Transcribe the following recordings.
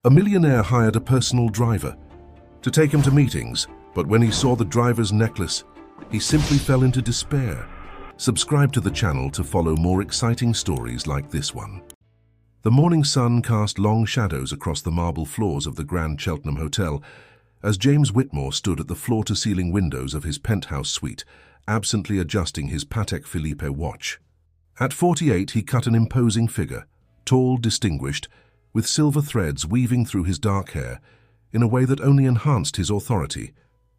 A millionaire hired a personal driver to take him to meetings, but when he saw the driver's necklace, he simply fell into despair. Subscribe to the channel to follow more exciting stories like this one. The morning sun cast long shadows across the marble floors of the Grand Cheltenham Hotel as James Whitmore stood at the floor-to-ceiling windows of his penthouse suite, absently adjusting his Patek Philippe watch. At 48, he cut an imposing figure, tall, distinguished, with silver threads weaving through his dark hair in a way that only enhanced his authority.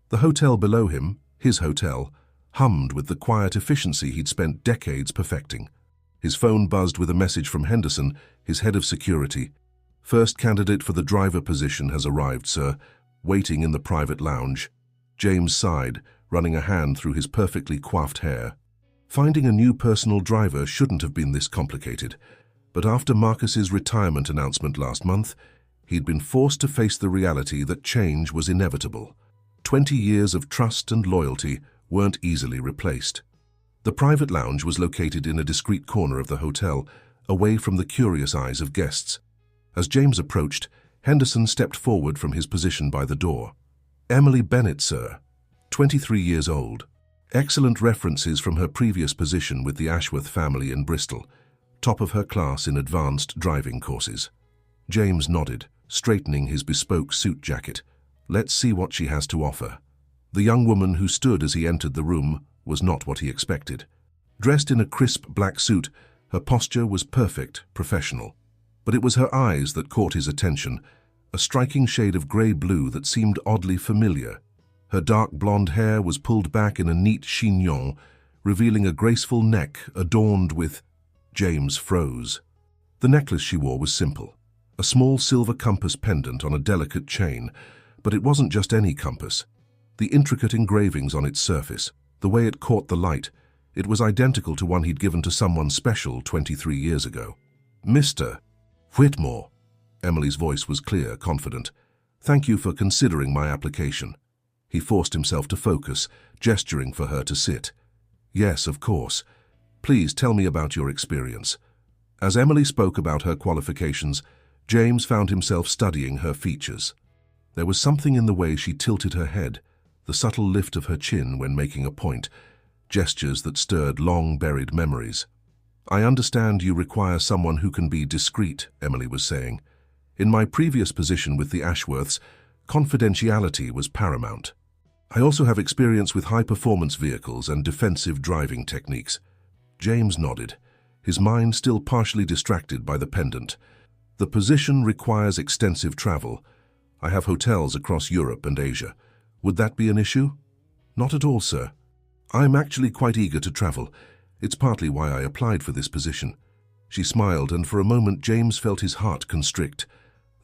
The hotel below him, his hotel, hummed with the quiet efficiency he'd spent decades perfecting. His phone buzzed with a message from Henderson, his head of security. "First candidate for the driver position has arrived, sir, waiting in the private lounge." James sighed, running a hand through his perfectly coiffed hair. Finding a new personal driver shouldn't have been this complicated, but after Marcus's retirement announcement last month, he'd been forced to face the reality that change was inevitable. 20 years of trust and loyalty weren't easily replaced. The private lounge was located in a discreet corner of the hotel, away from the curious eyes of guests. As James approached, Henderson stepped forward from his position by the door. "Emily Bennett, sir, 23 years old. Excellent references from her previous position with the Ashworth family in Bristol. Top of her class in advanced driving courses." James nodded, straightening his bespoke suit jacket. "Let's see what she has to offer." The young woman who stood as he entered the room was not what he expected. Dressed in a crisp black suit, her posture was perfect, professional. But it was her eyes that caught his attention, a striking shade of grey-blue that seemed oddly familiar. Her dark blonde hair was pulled back in a neat chignon, revealing a graceful neck adorned with... James froze. The necklace she wore was simple, a small silver compass pendant on a delicate chain, but it wasn't just any compass. The intricate engravings on its surface, the way it caught the light, it was identical to one he'd given to someone special 23 years ago. "Mr. Whitmore," Emily's voice was clear, confident. "Thank you for considering my application." He forced himself to focus, gesturing for her to sit. "Yes, of course. Please tell me about your experience." As Emily spoke about her qualifications, James found himself studying her features. There was something in the way she tilted her head, the subtle lift of her chin when making a point, gestures that stirred long-buried memories. "I understand you require someone who can be discreet," Emily was saying. "In my previous position with the Ashworths, confidentiality was paramount. I also have experience with high-performance vehicles and defensive driving techniques." James nodded, his mind still partially distracted by the pendant. "The position requires extensive travel. I have hotels across Europe and Asia. Would that be an issue?" "Not at all, sir. I'm actually quite eager to travel. It's partly why I applied for this position." She smiled, and for a moment James felt his heart constrict.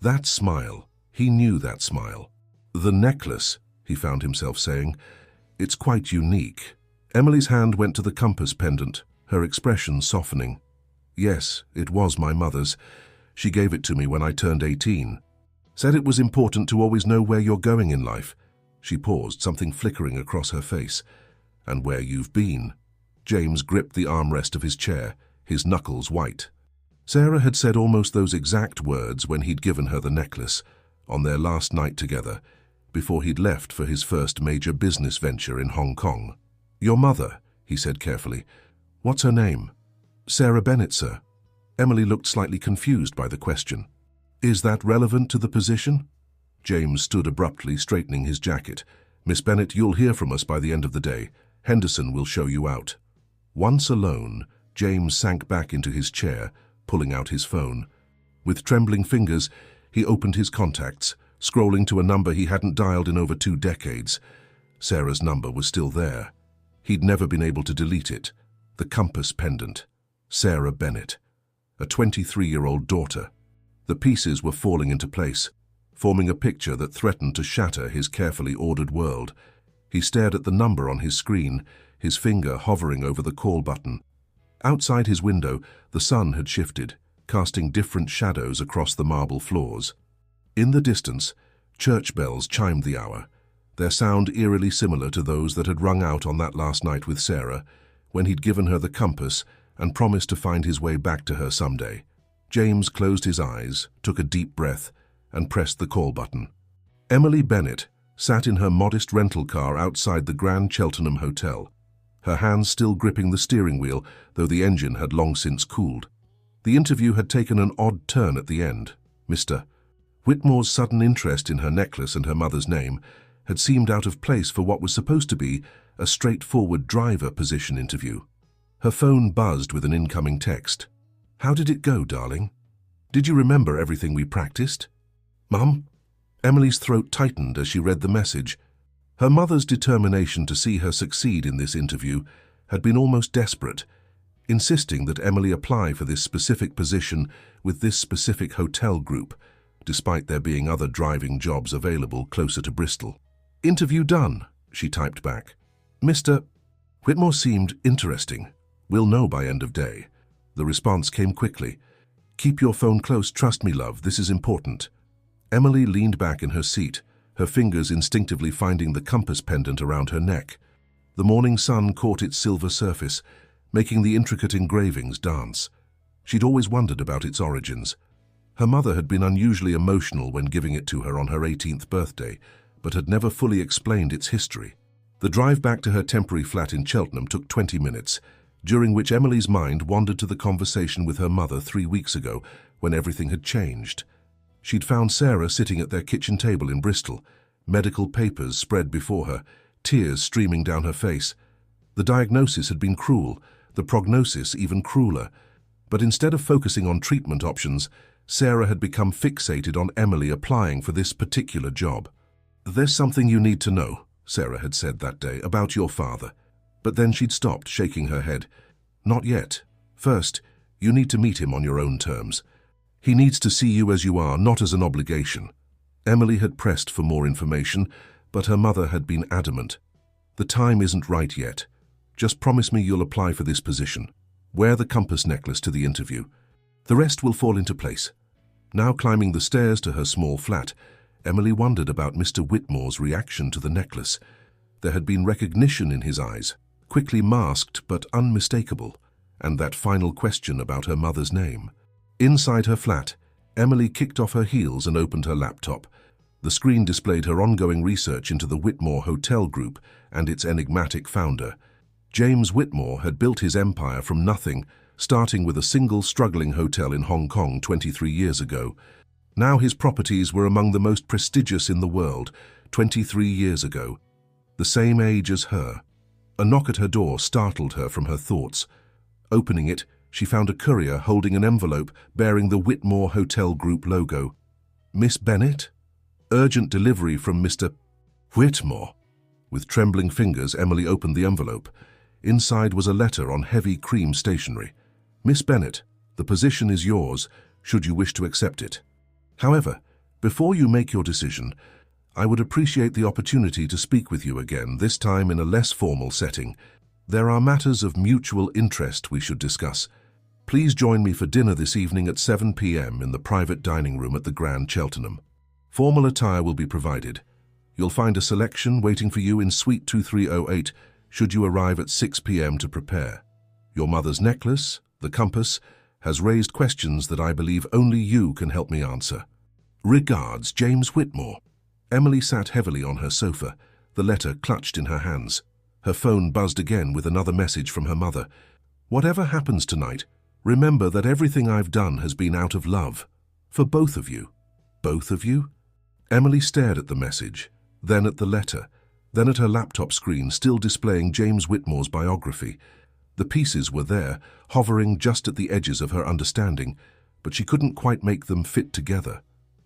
That smile, he knew that smile. "The necklace," he found himself saying. "It's quite unique." Emily's hand went to the compass pendant, her expression softening. "Yes, it was my mother's. She gave it to me when I turned 18. Said it was important to always know where you're going in life." She paused, something flickering across her face. "And where you've been." James gripped the armrest of his chair, his knuckles white. Sarah had said almost those exact words when he'd given her the necklace, on their last night together, before he'd left for his first major business venture in Hong Kong. "Your mother," he said carefully. "What's her name?" "Sarah Bennett, sir." Emily looked slightly confused by the question. "Is that relevant to the position?" James stood abruptly, straightening his jacket. "Miss Bennett, you'll hear from us by the end of the day. Henderson will show you out." Once alone, James sank back into his chair, pulling out his phone. With trembling fingers, he opened his contacts, scrolling to a number he hadn't dialed in over 2 decades. Sarah's number was still there. He'd never been able to delete it. The compass pendant. Sarah Bennett. A 23-year-old daughter. The pieces were falling into place, forming a picture that threatened to shatter his carefully ordered world. He stared at the number on his screen, his finger hovering over the call button. Outside his window, the sun had shifted, casting different shadows across the marble floors. In the distance, church bells chimed the hour, their sound eerily similar to those that had rung out on that last night with Sarah, when he'd given her the compass and promised to find his way back to her someday. James closed his eyes, took a deep breath, and pressed the call button. Emily Bennett sat in her modest rental car outside the Grand Cheltenham Hotel, her hands still gripping the steering wheel, though the engine had long since cooled. The interview had taken an odd turn at the end. Mr. Whitmore's sudden interest in her necklace and her mother's name had seemed out of place for what was supposed to be a straightforward driver position interview. Her phone buzzed with an incoming text. "How did it go, darling? Did you remember everything we practiced?" "Mum?" Emily's throat tightened as she read the message. Her mother's determination to see her succeed in this interview had been almost desperate, insisting that Emily apply for this specific position with this specific hotel group, despite there being other driving jobs available closer to Bristol. "Interview done," she typed back. "Mr. Whitmore seemed interesting. We'll know by end of day." The response came quickly. "Keep your phone close, trust me, love, this is important." Emily leaned back in her seat, her fingers instinctively finding the compass pendant around her neck. The morning sun caught its silver surface, making the intricate engravings dance. She'd always wondered about its origins. Her mother had been unusually emotional when giving it to her on her 18th birthday, but had never fully explained its history. The drive back to her temporary flat in Cheltenham took 20 minutes, during which Emily's mind wandered to the conversation with her mother 3 weeks ago, when everything had changed. She'd found Sarah sitting at their kitchen table in Bristol, medical papers spread before her, tears streaming down her face. The diagnosis had been cruel, the prognosis even crueler. But instead of focusing on treatment options, Sarah had become fixated on Emily applying for this particular job. "There's something you need to know," Sarah had said that day, "about your father." But then she'd stopped, shaking her head. "Not yet. First, you need to meet him on your own terms. He needs to see you as you are, not as an obligation." Emily had pressed for more information, but her mother had been adamant. "The time isn't right yet. Just promise me you'll apply for this position. Wear the compass necklace to the interview. The rest will fall into place." Now climbing the stairs to her small flat, Emily wondered about Mr. Whitmore's reaction to the necklace. There had been recognition in his eyes, quickly masked but unmistakable, and that final question about her mother's name. Inside her flat, Emily kicked off her heels and opened her laptop. The screen displayed her ongoing research into the Whitmore Hotel Group and its enigmatic founder. James Whitmore had built his empire from nothing, starting with a single struggling hotel in Hong Kong 23 years ago. Now his properties were among the most prestigious in the world, 23 years ago. The same age as her. A knock at her door startled her from her thoughts. Opening it, she found a courier holding an envelope bearing the Whitmore Hotel Group logo. "Miss Bennett? Urgent delivery from Mr. Whitmore." With trembling fingers, Emily opened the envelope. Inside was a letter on heavy cream stationery. "Miss Bennett, the position is yours, should you wish to accept it. However, before you make your decision, I would appreciate the opportunity to speak with you again, this time in a less formal setting. There are matters of mutual interest we should discuss. Please join me for dinner this evening at 7 p.m. in the private dining room at the Grand Cheltenham. Formal attire will be provided. You'll find a selection waiting for you in Suite 2308 should you arrive at 6 p.m. to prepare. Your mother's necklace, the compass, has raised questions that I believe only you can help me answer. Regards, James Whitmore." Emily sat heavily on her sofa, the letter clutched in her hands. Her phone buzzed again with another message from her mother. "Whatever happens tonight, remember that everything I've done has been out of love. For both of you." "Both of you?" Emily stared at the message, then at the letter, then at her laptop screen still displaying James Whitmore's biography. The pieces were there, hovering just at the edges of her understanding, but she couldn't quite make them fit together.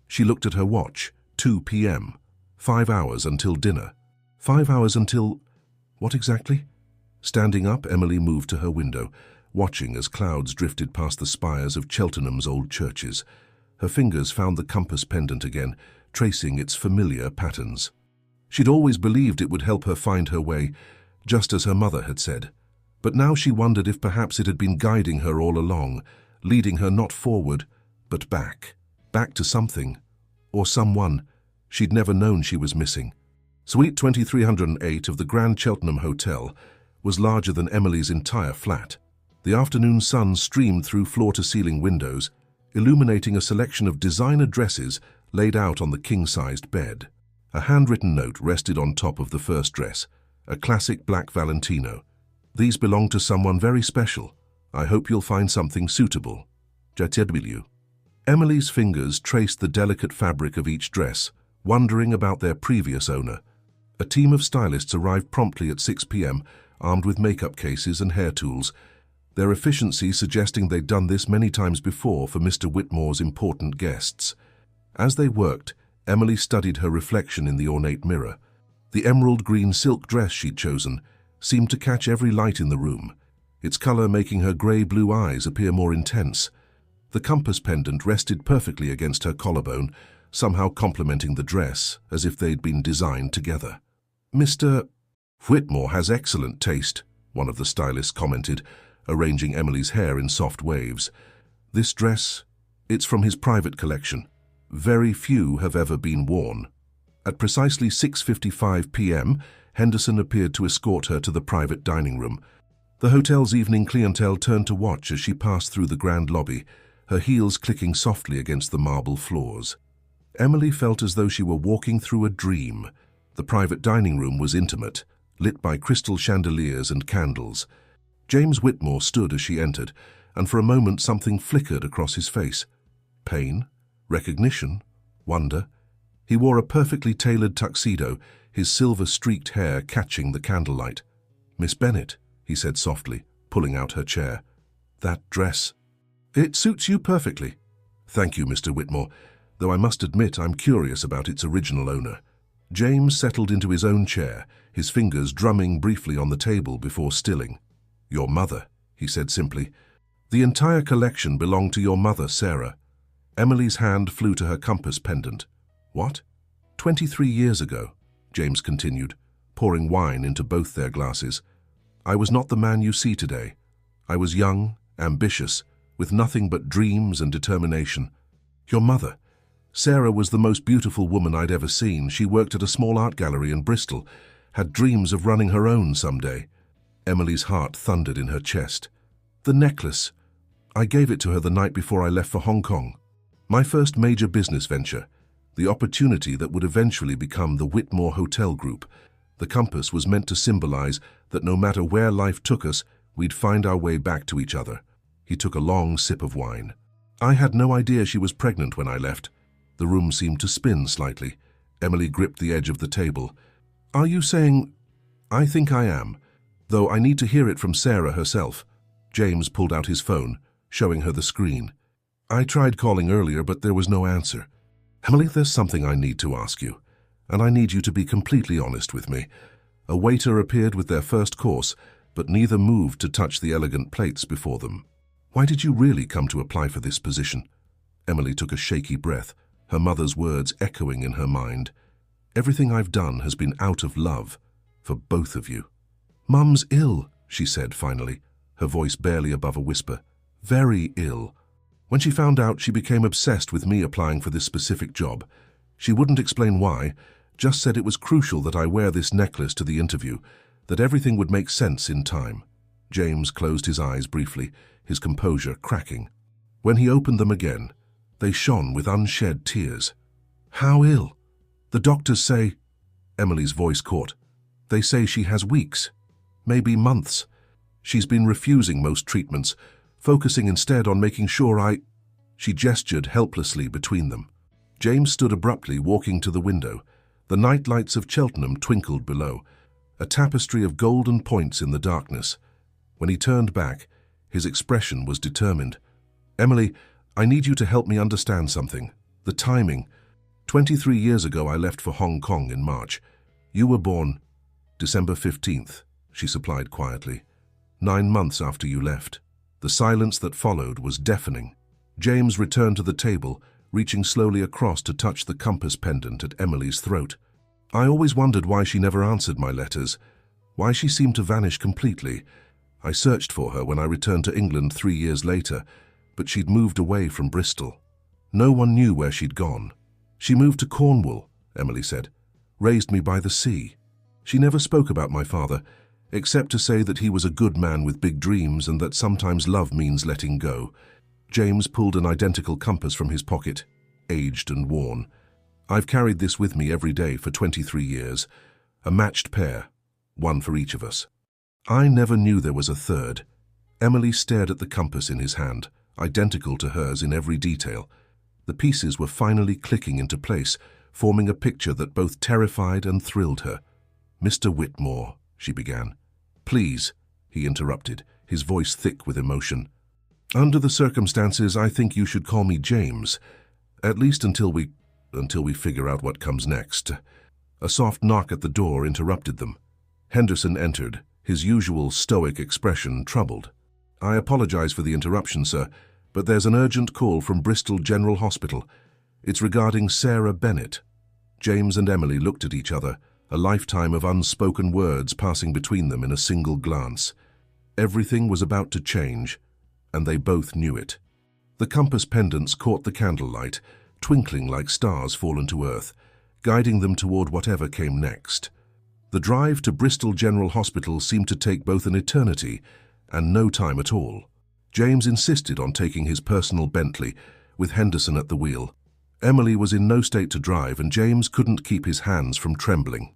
She looked at her watch. 2 p.m. 5 hours until dinner. 5 hours until... what exactly? Standing up, Emily moved to her window, watching as clouds drifted past the spires of Cheltenham's old churches. Her fingers found the compass pendant again, tracing its familiar patterns. She'd always believed it would help her find her way, just as her mother had said. But now she wondered if perhaps it had been guiding her all along, leading her not forward, but back. Back to something, or someone, she'd never known she was missing. Suite 2308 of the Grand Cheltenham Hotel was larger than Emily's entire flat. The afternoon sun streamed through floor-to-ceiling windows, illuminating a selection of designer dresses laid out on the king-sized bed. A handwritten note rested on top of the first dress, a classic black Valentino. "These belong to someone very special. I hope you'll find something suitable. JW." Emily's fingers traced the delicate fabric of each dress, wondering about their previous owner. A team of stylists arrived promptly at 6 p.m., armed with makeup cases and hair tools, their efficiency suggesting they'd done this many times before for Mr. Whitmore's important guests. As they worked, Emily studied her reflection in the ornate mirror. The emerald green silk dress she'd chosen seemed to catch every light in the room, its color making her grey-blue eyes appear more intense. The compass pendant rested perfectly against her collarbone, somehow complementing the dress, as if they'd been designed together. "Mr. Whitmore has excellent taste," one of the stylists commented, arranging Emily's hair in soft waves. "This dress, it's from his private collection. Very few have ever been worn." At precisely 6:55 p.m., Henderson appeared to escort her to the private dining room. The hotel's evening clientele turned to watch as she passed through the grand lobby, her heels clicking softly against the marble floors. Emily felt as though she were walking through a dream. The private dining room was intimate, lit by crystal chandeliers and candles. James Whitmore stood as she entered, and for a moment something flickered across his face. Pain, recognition, wonder. He wore a perfectly tailored tuxedo, his silver-streaked hair catching the candlelight. "Miss Bennet," he said softly, pulling out her chair. "That dress. It suits you perfectly." "Thank you, Mr. Whitmore, though I must admit I'm curious about its original owner." James settled into his own chair, his fingers drumming briefly on the table before stilling. "Your mother," he said simply. "The entire collection belonged to your mother, Sarah." Emily's hand flew to her compass pendant. "What?" 23 years ago, James continued, pouring wine into both their glasses. "I was not the man you see today. I was young, ambitious, with nothing but dreams and determination. Your mother. Sarah was the most beautiful woman I'd ever seen. She worked at a small art gallery in Bristol, had dreams of running her own someday." Emily's heart thundered in her chest. "The necklace. I gave it to her the night before I left for Hong Kong. My first major business venture, the opportunity that would eventually become the Whitmore Hotel Group. The compass was meant to symbolize that no matter where life took us, we'd find our way back to each other." He took a long sip of wine. "I had no idea she was pregnant when I left." The room seemed to spin slightly. Emily gripped the edge of the table. "Are you saying—" "I think I am, though I need to hear it from Sarah herself." James pulled out his phone, showing her the screen. "I tried calling earlier, but there was no answer. Emily, there's something I need to ask you, and I need you to be completely honest with me." A waiter appeared with their first course, but neither moved to touch the elegant plates before them. "Why did you really come to apply for this position?" Emily took a shaky breath, her mother's words echoing in her mind. "Everything I've done has been out of love, for both of you." "Mum's ill," she said finally, her voice barely above a whisper. "Very ill. When she found out, she became obsessed with me applying for this specific job. She wouldn't explain why, just said it was crucial that I wear this necklace to the interview, that everything would make sense in time." James closed his eyes briefly, his composure cracking. When he opened them again, they shone with unshed tears. "How ill?" "The doctors say—" Emily's voice caught. "They say she has weeks, maybe months. She's been refusing most treatments, focusing instead on making sure I—" She gestured helplessly between them. James stood abruptly, walking to the window. The night lights of Cheltenham twinkled below, a tapestry of golden points in the darkness. When he turned back, his expression was determined. "Emily, I need you to help me understand something. The timing. 23 years ago I left for Hong Kong in March. You were born December 15th, she supplied quietly. 9 months after you left." The silence that followed was deafening. James returned to the table, reaching slowly across to touch the compass pendant at Emily's throat. "I always wondered why she never answered my letters, why she seemed to vanish completely. I searched for her when I returned to England 3 years later, but she'd moved away from Bristol. No one knew where she'd gone. She moved to Cornwall," Emily said, "raised me by the sea. She never spoke about my father, except to say that he was a good man with big dreams and that sometimes love means letting go." James pulled an identical compass from his pocket, aged and worn. I've carried this with me every day for 23 years. A matched pair, one for each of us. I never knew there was a third. Emily stared at the compass in his hand, identical to hers in every detail. The pieces were finally clicking into place, forming a picture that both terrified and thrilled her. "Mr. Whitmore," she began. "Please," he interrupted, his voice thick with emotion. "Under the circumstances, I think you should call me James, at least until we figure out what comes next." A soft knock at the door interrupted them. Henderson entered, his usual stoic expression troubled. "I apologize for the interruption, sir, but there's an urgent call from Bristol General Hospital. It's regarding Sarah Bennett." James and Emily looked at each other, a lifetime of unspoken words passing between them in a single glance. Everything was about to change, and they both knew it. The compass pendants caught the candlelight, twinkling like stars fallen to earth, guiding them toward whatever came next. The drive to Bristol General Hospital seemed to take both an eternity and no time at all. James insisted on taking his personal Bentley, with Henderson at the wheel. Emily was in no state to drive, and James couldn't keep his hands from trembling.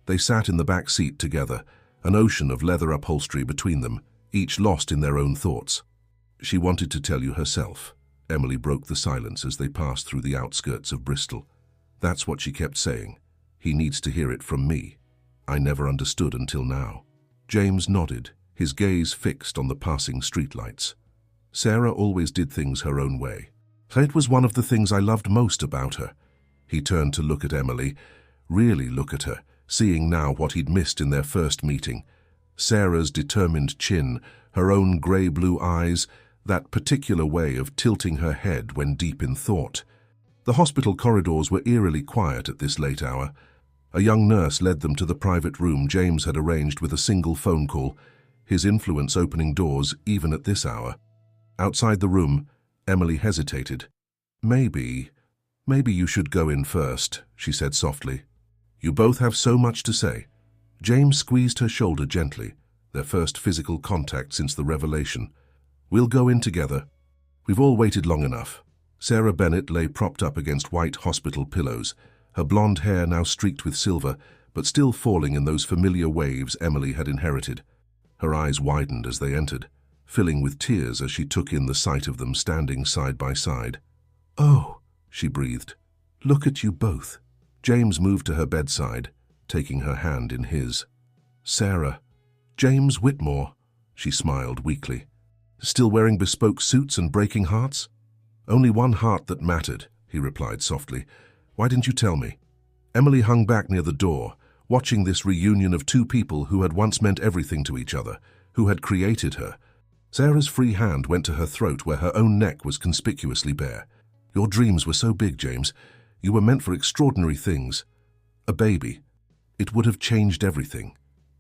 They sat in the back seat together, an ocean of leather upholstery between them, each lost in their own thoughts. "She wanted to tell you herself." Emily broke the silence as they passed through the outskirts of Bristol. "That's what she kept saying. He needs to hear it from me. I never understood until now." James nodded, his gaze fixed on the passing streetlights. "Sarah always did things her own way. It was one of the things I loved most about her." He turned to look at Emily, really look at her, seeing now what he'd missed in their first meeting. Sarah's determined chin, her own grey-blue eyes, that particular way of tilting her head when deep in thought. The hospital corridors were eerily quiet at this late hour. A young nurse led them to the private room James had arranged with a single phone call, his influence opening doors even at this hour. Outside the room, Emily hesitated. Maybe you should go in first," she said softly. "You both have so much to say." James squeezed her shoulder gently, their first physical contact since the revelation. "We'll go in together. We've all waited long enough." Sarah Bennett lay propped up against white hospital pillows, her blonde hair now streaked with silver, but still falling in those familiar waves Emily had inherited. Her eyes widened as they entered, filling with tears as she took in the sight of them standing side by side. "Oh," she breathed, "look at you both." James moved to her bedside, taking her hand in his. "Sarah, James Whitmore," she smiled weakly. "Still wearing bespoke suits and breaking hearts?" "Only one heart that mattered," he replied softly. "Why didn't you tell me?" Emily hung back near the door, watching this reunion of two people who had once meant everything to each other, who had created her. Sarah's free hand went to her throat where her own neck was conspicuously bare. "Your dreams were so big, James. You were meant for extraordinary things. A baby. It would have changed everything."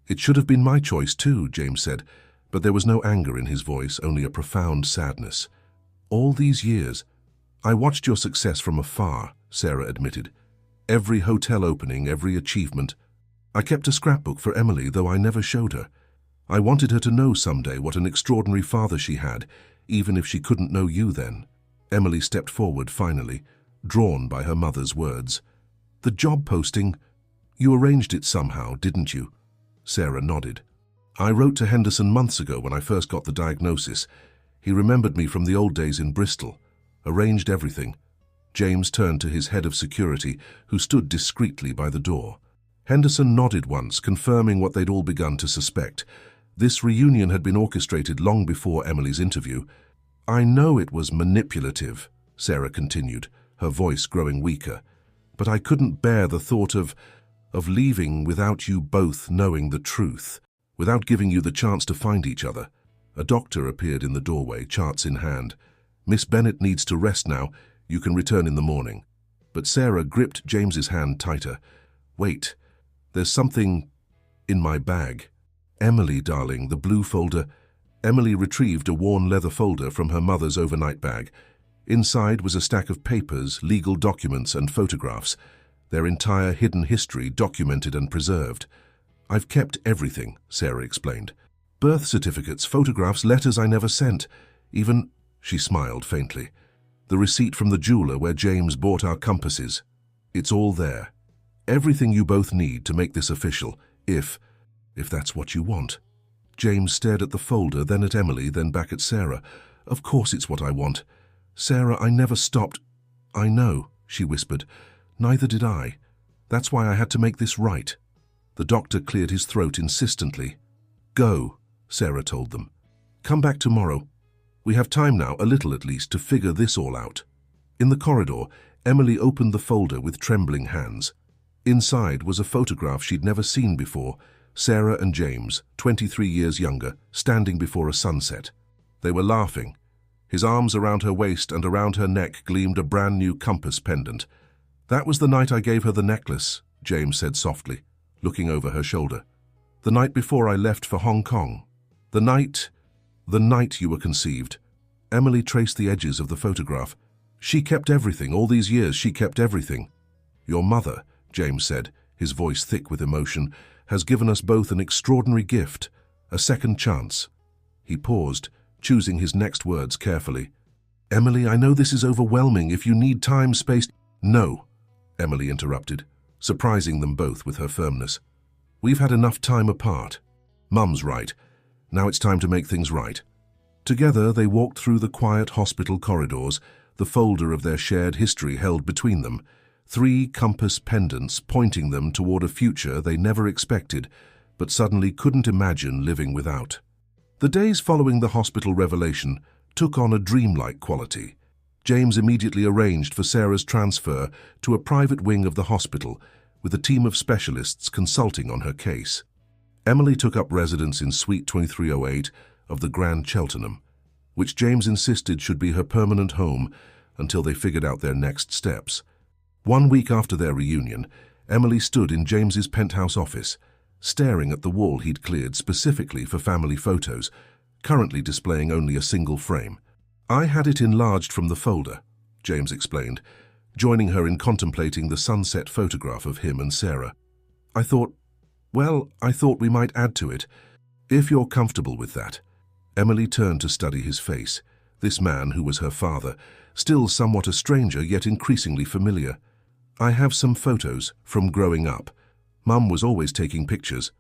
"It should have been my choice too," James said, but there was no anger in his voice, only a profound sadness. "All these years, I watched your success from afar," Sarah admitted. "Every hotel opening, every achievement. I kept a scrapbook for Emily, though I never showed her. I wanted her to know someday what an extraordinary father she had, even if she couldn't know you then." Emily stepped forward finally, drawn by her mother's words. "The job posting, you arranged it somehow, didn't you?" Sarah nodded. "I wrote to Henderson months ago when I first got the diagnosis. He remembered me from the old days in Bristol, arranged everything." James turned to his head of security, who stood discreetly by the door. Henderson nodded once, confirming what they'd all begun to suspect. This reunion had been orchestrated long before Emily's interview. "I know it was manipulative," Sarah continued, her voice growing weaker, "but I couldn't bear the thought of leaving without you both knowing the truth, without giving you the chance to find each other." A doctor appeared in the doorway, charts in hand. "Miss Bennett needs to rest now. You can return in the morning." But Sarah gripped James's hand tighter. "Wait, there's something in my bag." "Emily, darling, the blue folder." Emily retrieved a worn leather folder from her mother's overnight bag. Inside was a stack of papers, legal documents, and photographs, their entire hidden history documented and preserved. "I've kept everything," Sarah explained. "Birth certificates, photographs, letters I never sent, even," she smiled faintly, "the receipt from the jeweler where James bought our compasses. It's all there. Everything you both need to make this official, if that's what you want. James stared at the folder, then at Emily, then back at Sarah. Of course it's what I want. Sarah, I never stopped. I know, she whispered. Neither did I. That's why I had to make this right. The doctor cleared his throat insistently. Go, Sarah told them. Come back tomorrow. We have time now, a little at least, to figure this all out. In the corridor, Emily opened the folder with trembling hands. Inside was a photograph she'd never seen before. Sarah and James, 23 years younger, standing before a sunset. They were laughing. His arms around her waist and around her neck gleamed a brand new compass pendant. That was the night I gave her the necklace, James said softly, looking over her shoulder. The night before I left for Hong Kong. The night you were conceived. Emily traced the edges of the photograph. She kept everything. All these years, she kept everything. Your mother, James said, his voice thick with emotion, has given us both an extraordinary gift, a second chance. He paused, choosing his next words carefully. Emily, I know this is overwhelming. If you need time, space— No, Emily interrupted, surprising them both with her firmness. We've had enough time apart. Mum's right. Now it's time to make things right. Together they walked through the quiet hospital corridors, the folder of their shared history held between them, 3 compass pendants pointing them toward a future they never expected, but suddenly couldn't imagine living without. The days following the hospital revelation took on a dreamlike quality. James immediately arranged for Sarah's transfer to a private wing of the hospital, with a team of specialists consulting on her case. Emily took up residence in Suite 2308 of the Grand Cheltenham, which James insisted should be her permanent home until they figured out their next steps. 1 week after their reunion, Emily stood in James's penthouse office, staring at the wall he'd cleared specifically for family photos, currently displaying only a single frame. I had it enlarged from the folder, James explained, joining her in contemplating the sunset photograph of him and Sarah. I thought we might add to it, if you're comfortable with that. Emily turned to study his face, this man who was her father, still somewhat a stranger yet increasingly familiar. I have some photos from growing up. Mum was always taking pictures.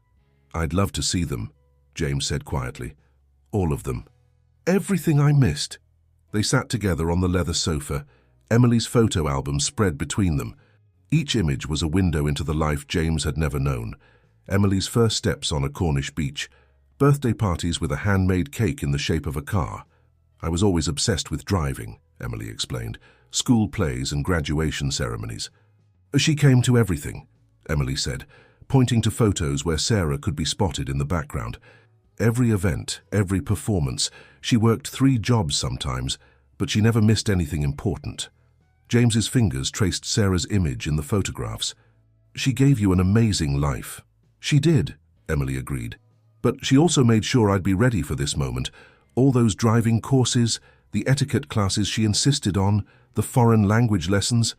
I'd love to see them, James said quietly. All of them. Everything I missed. They sat together on the leather sofa, Emily's photo album spread between them. Each image was a window into the life James had never known. Emily's first steps on a Cornish beach, birthday parties with a handmade cake in the shape of a car. I was always obsessed with driving, Emily explained, school plays and graduation ceremonies. She came to everything, Emily said, pointing to photos where Sarah could be spotted in the background. Every event, every performance. She worked 3 jobs sometimes, but she never missed anything important. James's fingers traced Sarah's image in the photographs. She gave you an amazing life. She did, Emily agreed. But she also made sure I'd be ready for this moment. All those driving courses, the etiquette classes she insisted on, the foreign language lessons.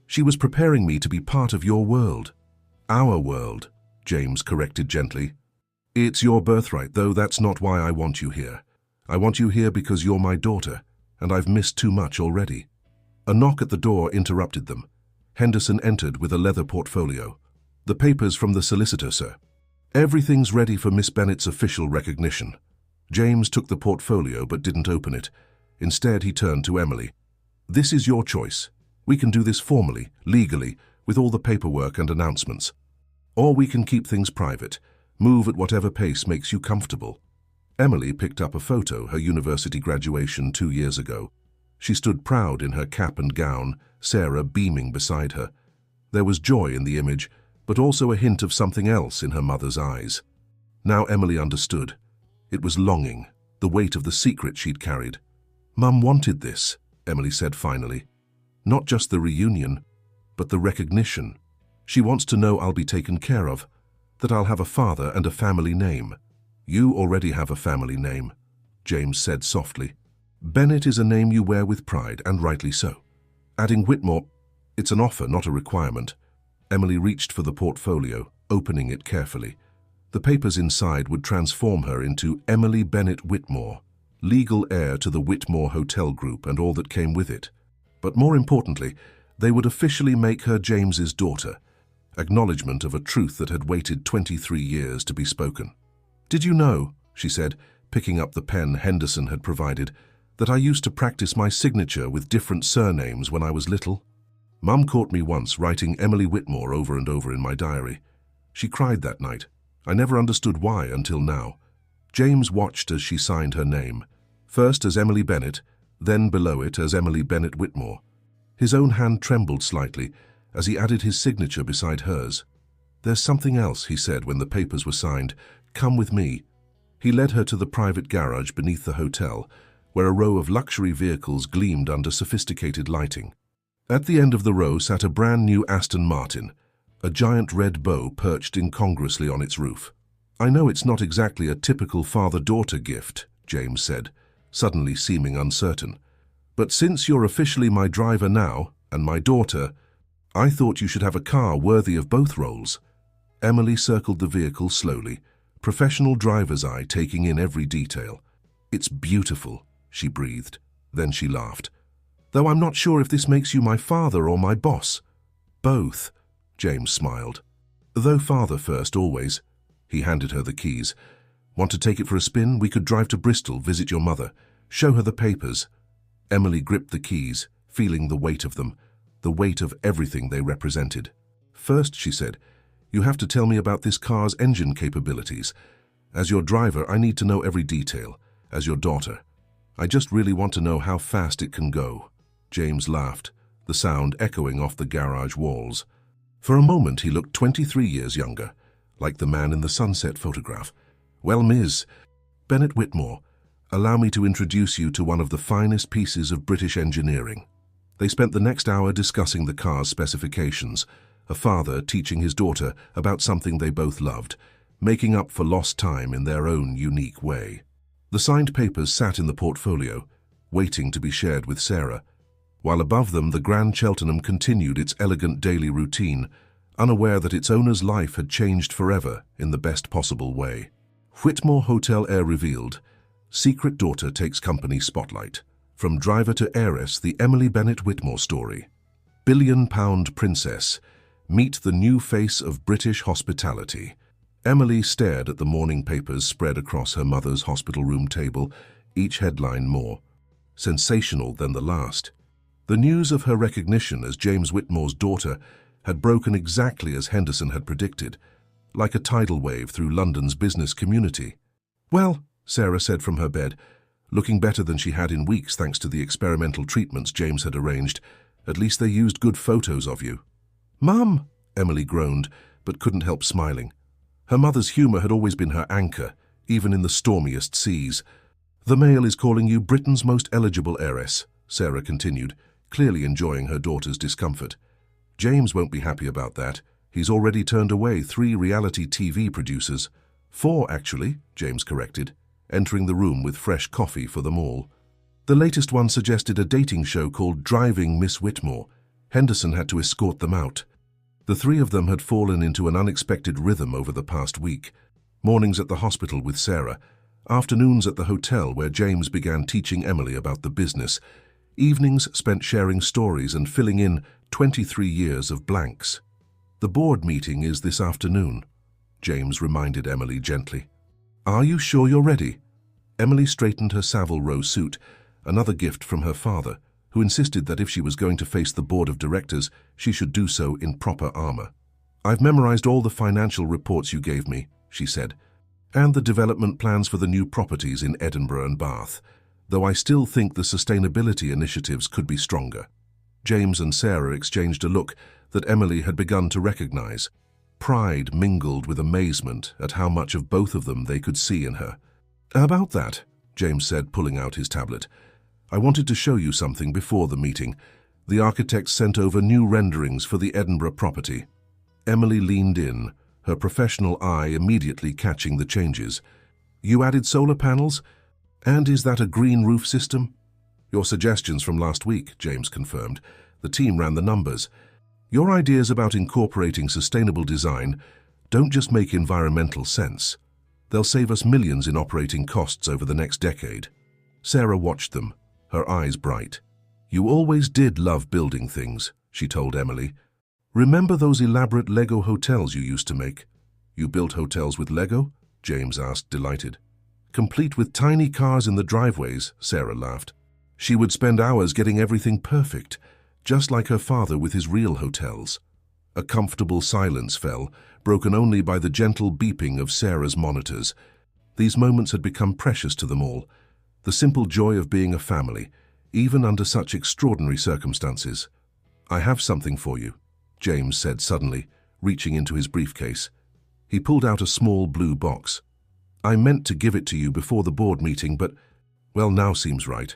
She was preparing me to be part of your world. Our world, James corrected gently. It's your birthright, though that's not why I want you here. I want you here because you're my daughter, and I've missed too much already. A knock at the door interrupted them. Henderson entered with a leather portfolio. The papers from the solicitor, sir. Everything's ready for Miss Bennet's official recognition. James took the portfolio but didn't open it. Instead, he turned to Emily. This is your choice. We can do this formally, legally, with all the paperwork and announcements. Or we can keep things private, move at whatever pace makes you comfortable. Emily picked up a photo, her university graduation 2 years ago. She stood proud in her cap and gown, Sarah beaming beside her. There was joy in the image, but also a hint of something else in her mother's eyes. Now Emily understood. It was longing, the weight of the secret she'd carried. Mum wanted this, Emily said finally. Not just the reunion, but the recognition. She wants to know I'll be taken care of, that I'll have a father and a family name. You already have a family name, James said softly. Bennett is a name you wear with pride, and rightly so. Adding Whitmore, it's an offer, not a requirement. Emily reached for the portfolio, opening it carefully. The papers inside would transform her into Emily Bennett Whitmore, legal heir to the Whitmore Hotel Group and all that came with it. But more importantly, They would officially make her James's daughter, acknowledgement of a truth that had waited 23 years to be spoken. "Did you know," she said, picking up the pen Henderson had provided, "that I used to practice my signature with different surnames when I was little? Mum caught me once writing Emily Whitmore over and over in my diary. She cried that night. I never understood why until now." James watched as she signed her name, first as Emily Bennett, then below it as Emily Bennett Whitmore. His own hand trembled slightly as he added his signature beside hers. "There's something else," he said when the papers were signed. "Come with me." He led her to the private garage beneath the hotel, where a row of luxury vehicles gleamed under sophisticated lighting. At the end of the row sat a brand new Aston Martin, a giant red bow perched incongruously on its roof. "I know it's not exactly a typical father-daughter gift," James said, suddenly seeming uncertain. "But since you're officially my driver now, and my daughter, I thought you should have a car worthy of both roles." Emily circled the vehicle slowly, professional driver's eye taking in every detail. "It's beautiful," she breathed. Then she laughed. "Though I'm not sure if this makes you my father or my boss." "Both," James smiled. "Though father first, always." He handed her the keys. "Want to take it for a spin? We could drive to Bristol, visit your mother, show her the papers." Emily gripped the keys, feeling the weight of them, the weight of everything they represented. "First," she said, "you have to tell me about this car's engine capabilities. As your driver, I need to know every detail. As your daughter, I just really want to know how fast it can go." James laughed, the sound echoing off the garage walls. For a moment he looked 23 years younger, like the man in the sunset photograph. "Well, Ms. Bennett Whitmore, allow me to introduce you to one of the finest pieces of British engineering." They spent the next hour discussing the car's specifications, a father teaching his daughter about something they both loved, making up for lost time in their own unique way. The signed papers sat in the portfolio, waiting to be shared with Sarah, while above them the Grand Cheltenham continued its elegant daily routine, unaware that its owner's life had changed forever in the best possible way. Whitmore Hotel Air revealed, secret daughter takes company spotlight. From driver to heiress, the Emily Bennett Whitmore story. Billion-pound princess, meet the new face of British hospitality. Emily stared at the morning papers spread across her mother's hospital room table, each headline more sensational than the last. The news of her recognition as James Whitmore's daughter had broken exactly as Henderson had predicted, like a tidal wave through London's business community. "Well," Sarah said from her bed, looking better than she had in weeks thanks to the experimental treatments James had arranged, "at least they used good photos of you." "Mum," Emily groaned, but couldn't help smiling. Her mother's humor had always been her anchor, even in the stormiest seas. "The Mail is calling you Britain's most eligible heiress," Sarah continued, clearly enjoying her daughter's discomfort. "James won't be happy about that. He's already turned away 3 reality TV producers. 4, actually," James corrected, entering the room with fresh coffee for them all. The latest one suggested a dating show called Driving Miss Whitmore. Henderson had to escort them out. The 3 of them had fallen into an unexpected rhythm over the past week. Mornings at the hospital with Sarah, afternoons at the hotel where James began teaching Emily about the business, evenings spent sharing stories and filling in 23 years of blanks. "The board meeting is this afternoon," James reminded Emily gently. "Are you sure you're ready?" Emily straightened her Savile Row suit, another gift from her father, who insisted that if she was going to face the board of directors, she should do so in proper armor. "I've memorized all the financial reports you gave me," she said, "and the development plans for the new properties in Edinburgh and Bath, though I still think the sustainability initiatives could be stronger." James and Sarah exchanged a look that Emily had begun to recognize. Pride mingled with amazement at how much of both of them they could see in her. "About that," James said, pulling out his tablet, "I wanted to show you something before the meeting. The architects sent over new renderings for the Edinburgh property." Emily leaned in, her professional eye immediately catching the changes. "You added solar panels? And is that a green roof system?" "Your suggestions from last week," James confirmed. "The team ran the numbers. Your ideas about incorporating sustainable design don't just make environmental sense. They'll save us millions in operating costs over the next decade." Sarah watched them, her eyes bright. "You always did love building things," she told Emily. "Remember those elaborate Lego hotels you used to make?" "You built hotels with Lego?" James asked, delighted. "Complete with tiny cars in the driveways," Sarah laughed. She would spend hours getting everything perfect, just like her father with his real hotels. A comfortable silence fell, broken only by the gentle beeping of Sarah's monitors. These moments had become precious to them all, the simple joy of being a family, even under such extraordinary circumstances. "I have something for you," James said suddenly, reaching into his briefcase. He pulled out a small blue box. "I meant to give it to you before the board meeting, but, well, now seems right."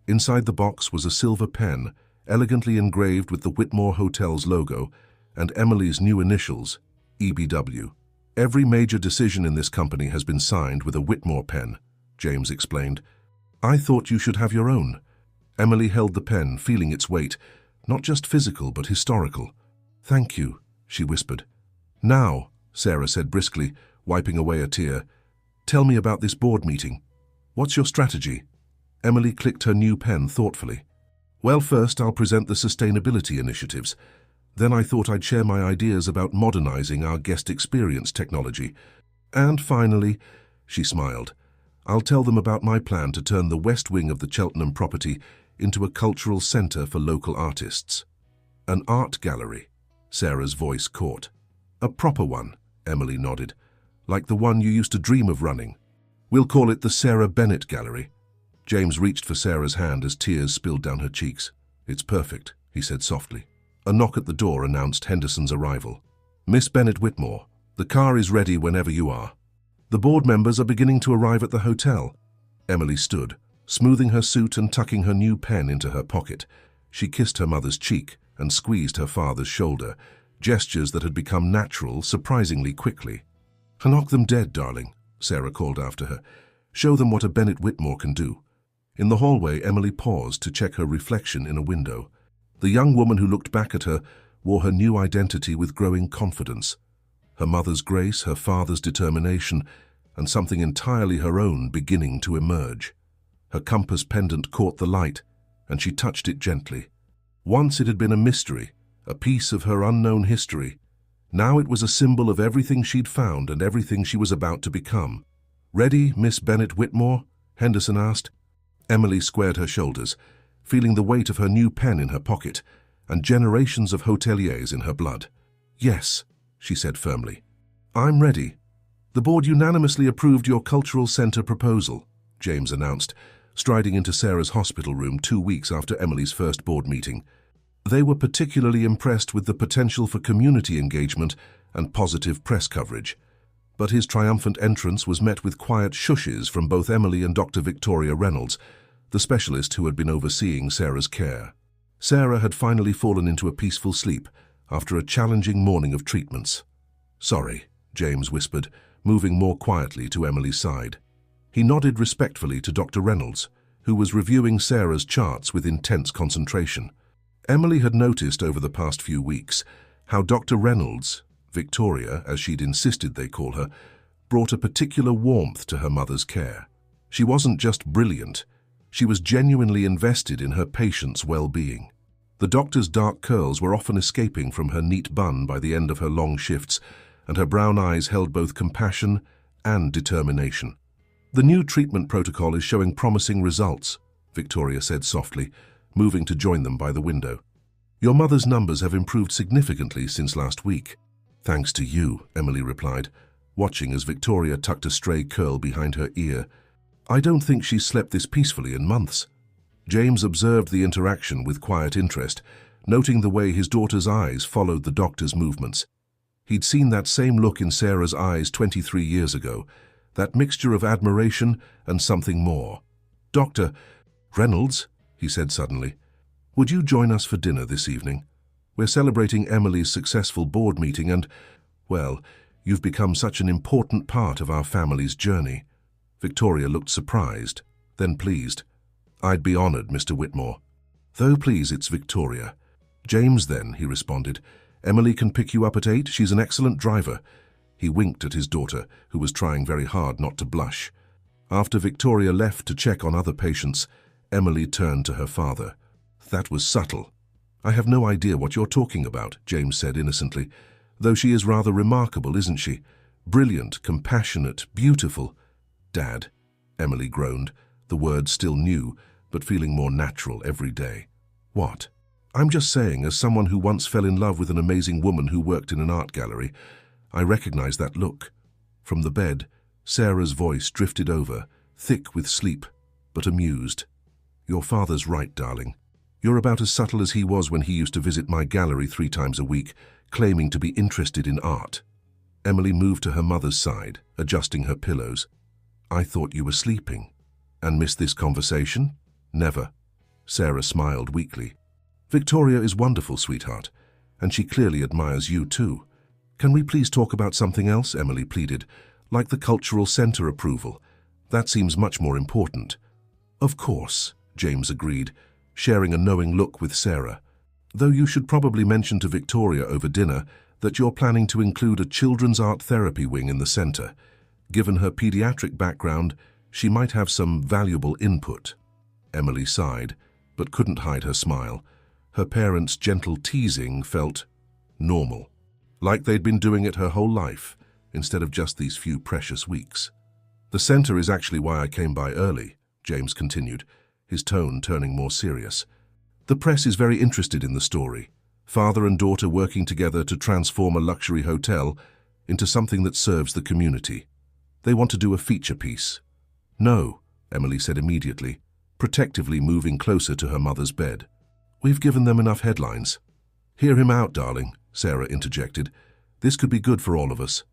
Inside the box was a silver pen, elegantly engraved with the Whitmore Hotel's logo and Emily's new initials, EBW. "Every major decision in this company has been signed with a Whitmore pen," James explained. "I thought you should have your own." Emily held the pen, feeling its weight, not just physical but historical. "Thank you," she whispered. "Now," Sarah said briskly, wiping away a tear, "tell me about this board meeting. What's your strategy?" Emily clicked her new pen thoughtfully. "Well, first I'll present the sustainability initiatives. Then I thought I'd share my ideas about modernizing our guest experience technology. And finally," she smiled, "I'll tell them about my plan to turn the west wing of the Cheltenham property into a cultural center for local artists." "An art gallery," Sarah's voice caught. "A proper one," Emily nodded, "like the one you used to dream of running. We'll call it the Sarah Bennett Gallery." James reached for Sarah's hand as tears spilled down her cheeks. "It's perfect," he said softly. A knock at the door announced Henderson's arrival. "Miss Bennett Whitmore, the car is ready whenever you are." "The board members are beginning to arrive at the hotel." Emily stood, smoothing her suit and tucking her new pen into her pocket. She kissed her mother's cheek and squeezed her father's shoulder, gestures that had become natural surprisingly quickly. "Knock them dead, darling," Sarah called after her. "Show them what a Bennett Whitmore can do." In the hallway, Emily paused to check her reflection in a window. The young woman who looked back at her wore her new identity with growing confidence. Her mother's grace, her father's determination, and something entirely her own beginning to emerge. Her compass pendant caught the light, and she touched it gently. Once it had been a mystery, a piece of her unknown history. Now it was a symbol of everything she'd found and everything she was about to become. "Ready, Miss Bennett Whitmore?" Henderson asked. Emily squared her shoulders, feeling the weight of her new pen in her pocket and generations of hoteliers in her blood. "Yes," she said firmly. "I'm ready." "The board unanimously approved your cultural center proposal," James announced, striding into Sarah's hospital room 2 weeks after Emily's first board meeting. They were particularly impressed with the potential for community engagement and positive press coverage. But his triumphant entrance was met with quiet shushes from both Emily and Dr. Victoria Reynolds, the specialist who had been overseeing Sarah's care. Sarah had finally fallen into a peaceful sleep after a challenging morning of treatments. "Sorry," James whispered, moving more quietly to Emily's side. He nodded respectfully to Dr. Reynolds, who was reviewing Sarah's charts with intense concentration. Emily had noticed over the past few weeks how Dr. Reynolds, Victoria, as she'd insisted they call her, brought a particular warmth to her mother's care. She wasn't just brilliant, she was genuinely invested in her patients' well-being. The doctor's dark curls were often escaping from her neat bun by the end of her long shifts, and her brown eyes held both compassion and determination. "The new treatment protocol is showing promising results," Victoria said softly, moving to join them by the window. "Your mother's numbers have improved significantly since last week." "Thanks to you," Emily replied, watching as Victoria tucked a stray curl behind her ear. "I don't think she's slept this peacefully in months." James observed the interaction with quiet interest, noting the way his daughter's eyes followed the doctor's movements. He'd seen that same look in Sarah's eyes 23 years ago, that mixture of admiration and something more. "Dr. Reynolds," he said suddenly, "would you join us for dinner this evening? We're celebrating Emily's successful board meeting and, well, you've become such an important part of our family's journey." Victoria looked surprised, then pleased. "I'd be honored, Mr. Whitmore." "Though please, it's Victoria." "James then," he responded. "Emily can pick you up at 8. She's an excellent driver." He winked at his daughter, who was trying very hard not to blush. After Victoria left to check on other patients, Emily turned to her father. "That was subtle." I have no idea what you're talking about, James said innocently. Though she is rather remarkable, isn't she? Brilliant, compassionate, beautiful. Dad, Emily groaned, the words still new, but feeling more natural every day. What? I'm just saying, as someone who once fell in love with an amazing woman who worked in an art gallery, I recognize that look. From the bed, Sarah's voice drifted over, thick with sleep, but amused. Your father's right, darling. You're about as subtle as he was when he used to visit my gallery 3 times a week, claiming to be interested in art. Emily moved to her mother's side, adjusting her pillows. I thought you were sleeping. And missed this conversation? Never. Sarah smiled weakly. Victoria is wonderful, sweetheart, and she clearly admires you too. Can we please talk about something else? Emily pleaded, like the cultural center approval. That seems much more important. Of course, James agreed, sharing a knowing look with Sarah. Though you should probably mention to Victoria over dinner that you're planning to include a children's art therapy wing in the center. Given her pediatric background, she might have some valuable input. Emily sighed, but couldn't hide her smile. Her parents' gentle teasing felt normal, like they'd been doing it her whole life, instead of just these few precious weeks. The center is actually why I came by early, James continued, his tone turning more serious. The press is very interested in the story. Father and daughter working together to transform a luxury hotel into something that serves the community. They want to do a feature piece. No, Emily said immediately, protectively moving closer to her mother's bed. We've given them enough headlines. Hear him out, darling, Sarah interjected. This could be good for all of us.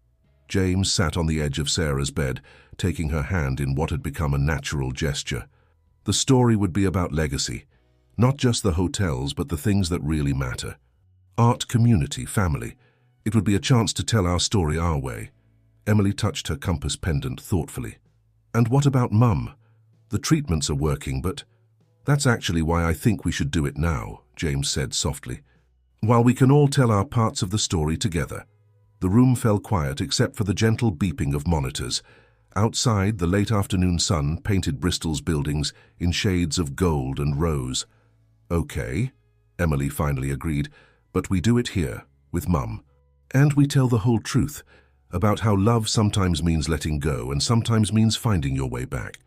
James sat on the edge of Sarah's bed, taking her hand in what had become a natural gesture. The story would be about legacy, not just the hotels, but the things that really matter. Art, community, family. It would be a chance to tell our story our way. Emily touched her compass pendant thoughtfully. And what about Mum? The treatments are working, but that's actually why I think we should do it now, James said softly. While we can all tell our parts of the story together. The room fell quiet except for the gentle beeping of monitors. Outside, the late afternoon sun painted Bristol's buildings in shades of gold and rose. Okay, Emily finally agreed, but we do it here, with Mum. And we tell the whole truth, about how love sometimes means letting go and sometimes means finding your way back.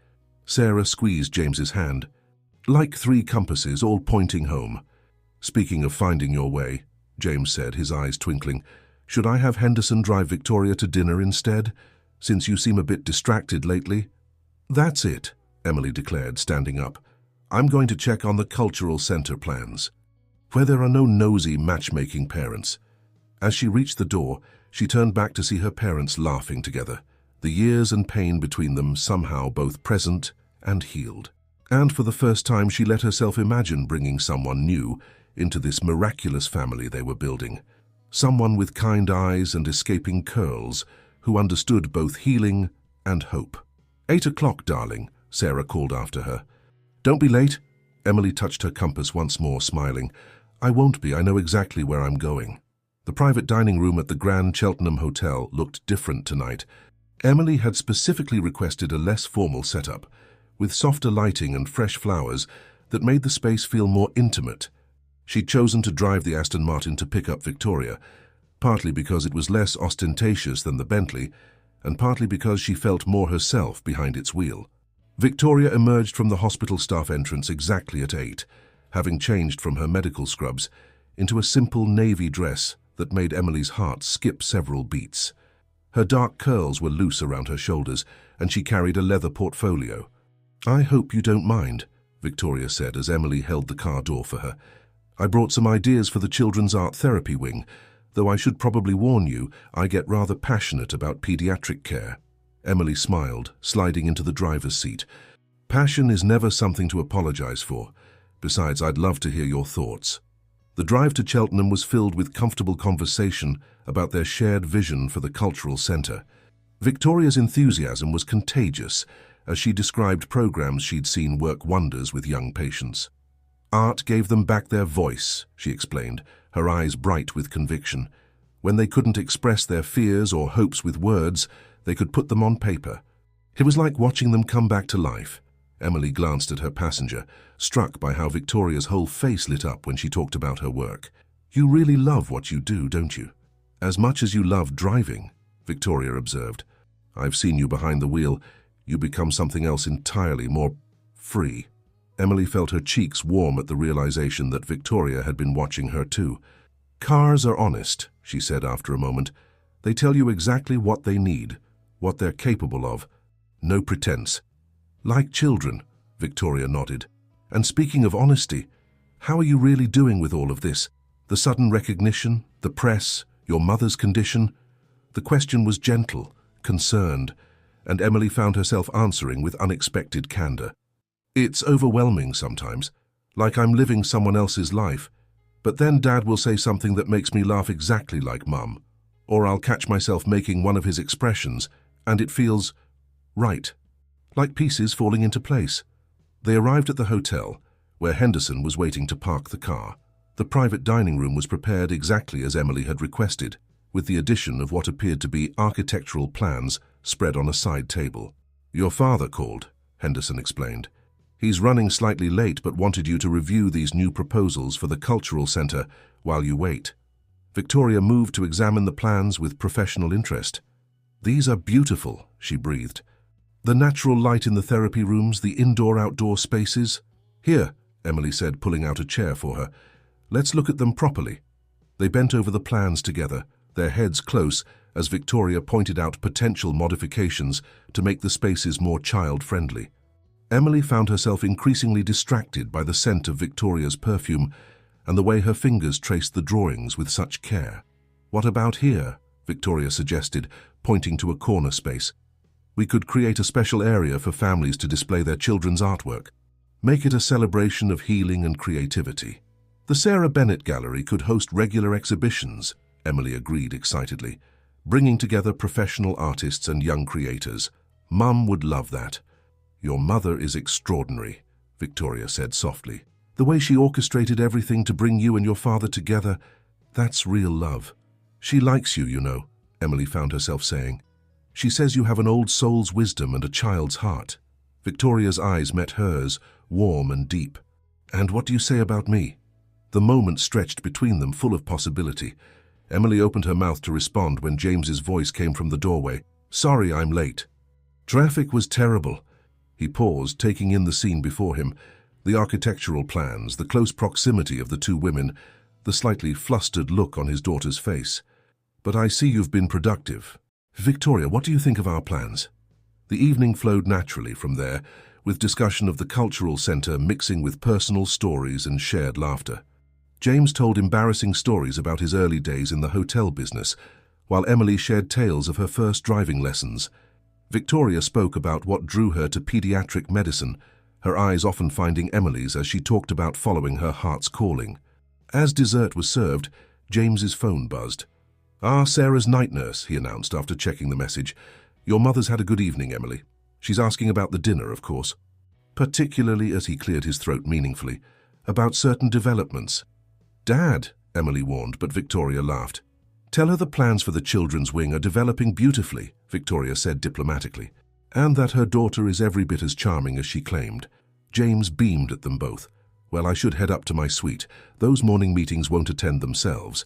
Sarah squeezed James's hand. Like 3 compasses, all pointing home. Speaking of finding your way, James said, his eyes twinkling, should I have Henderson drive Victoria to dinner instead, since you seem a bit distracted lately? That's it, Emily declared, standing up. I'm going to check on the cultural center plans, where there are no nosy matchmaking parents. As she reached the door, she turned back to see her parents laughing together, the years and pain between them somehow both present and healed. And for the first time she let herself imagine bringing someone new into this miraculous family they were building. Someone with kind eyes and escaping curls, who understood both healing and hope. 8 o'clock, darling, Sarah called after her. Don't be late. Emily touched her compass once more, smiling. I won't be, I know exactly where I'm going. The private dining room at the Grand Cheltenham Hotel looked different tonight. Emily had specifically requested a less formal setup, with softer lighting and fresh flowers that made the space feel more intimate. She'd chosen to drive the Aston Martin to pick up Victoria, partly because it was less ostentatious than the Bentley, and partly because she felt more herself behind its wheel. Victoria emerged from the hospital staff entrance exactly at 8, having changed from her medical scrubs into a simple navy dress that made Emily's heart skip several beats. Her dark curls were loose around her shoulders, and she carried a leather portfolio. I hope you don't mind, Victoria said as Emily held the car door for her. I brought some ideas for the children's art therapy wing, though I should probably warn you, I get rather passionate about pediatric care. Emily smiled, sliding into the driver's seat. Passion is never something to apologize for. Besides, I'd love to hear your thoughts. The drive to Cheltenham was filled with comfortable conversation about their shared vision for the cultural centre. Victoria's enthusiasm was contagious as she described programs she'd seen work wonders with young patients. Art gave them back their voice, she explained, her eyes bright with conviction. When they couldn't express their fears or hopes with words, they could put them on paper. It was like watching them come back to life, Emily glanced at her passenger, struck by how Victoria's whole face lit up when she talked about her work. "You really love what you do, don't you?" "As much as you love driving," Victoria observed. "I've seen you behind the wheel. You become something else entirely, more free." Emily felt her cheeks warm at the realization that Victoria had been watching her too. "Cars are honest," she said after a moment. "They tell you exactly what they need, what they're capable of. No pretense." "Like children," Victoria nodded. "And speaking of honesty, how are you really doing with all of this? The sudden recognition, the press, your mother's condition?" The question was gentle, concerned, and Emily found herself answering with unexpected candor. "It's overwhelming sometimes, like I'm living someone else's life. But then Dad will say something that makes me laugh exactly like Mum, or I'll catch myself making one of his expressions, and it feels right, like pieces falling into place." They arrived at the hotel, where Henderson was waiting to park the car. The private dining room was prepared exactly as Emily had requested, with the addition of what appeared to be architectural plans spread on a side table. "Your father called," Henderson explained. "He's running slightly late but wanted you to review these new proposals for the cultural center while you wait." Victoria moved to examine the plans with professional interest. "These are beautiful," she breathed. "The natural light in the therapy rooms, the indoor-outdoor spaces." "Here," Emily said, pulling out a chair for her. "Let's look at them properly." They bent over the plans together, their heads close, as Victoria pointed out potential modifications to make the spaces more child-friendly. Emily found herself increasingly distracted by the scent of Victoria's perfume and the way her fingers traced the drawings with such care. "What about here?" Victoria suggested, pointing to a corner space. "We could create a special area for families to display their children's artwork. Make it a celebration of healing and creativity." "The Sarah Bennett Gallery could host regular exhibitions," Emily agreed excitedly, "bringing together professional artists and young creators. Mum would love that." "Your mother is extraordinary," Victoria said softly. "The way she orchestrated everything to bring you and your father together, that's real love." "She likes you, you know," Emily found herself saying. "She says you have an old soul's wisdom and a child's heart." Victoria's eyes met hers, warm and deep. "And what do you say about me?" The moment stretched between them, full of possibility. Emily opened her mouth to respond when James's voice came from the doorway. "Sorry I'm late." "Traffic was terrible." He paused, taking in the scene before him, the architectural plans, the close proximity of the two women, the slightly flustered look on his daughter's face. "But I see you've been productive. Victoria, what do you think of our plans?" The evening flowed naturally from there, with discussion of the cultural center mixing with personal stories and shared laughter. James told embarrassing stories about his early days in the hotel business, while Emily shared tales of her first driving lessons. Victoria spoke about what drew her to pediatric medicine, her eyes often finding Emily's as she talked about following her heart's calling. As dessert was served, James's phone buzzed. "Ah, Sarah's night nurse," he announced after checking the message. "Your mother's had a good evening, Emily. She's asking about the dinner, of course." Particularly, as he cleared his throat meaningfully, about certain developments. "Dad," Emily warned, but Victoria laughed. "Tell her the plans for the children's wing are developing beautifully," Victoria said diplomatically, "and that her daughter is every bit as charming as she claimed." James beamed at them both. "Well, I should head up to my suite. Those morning meetings won't attend themselves.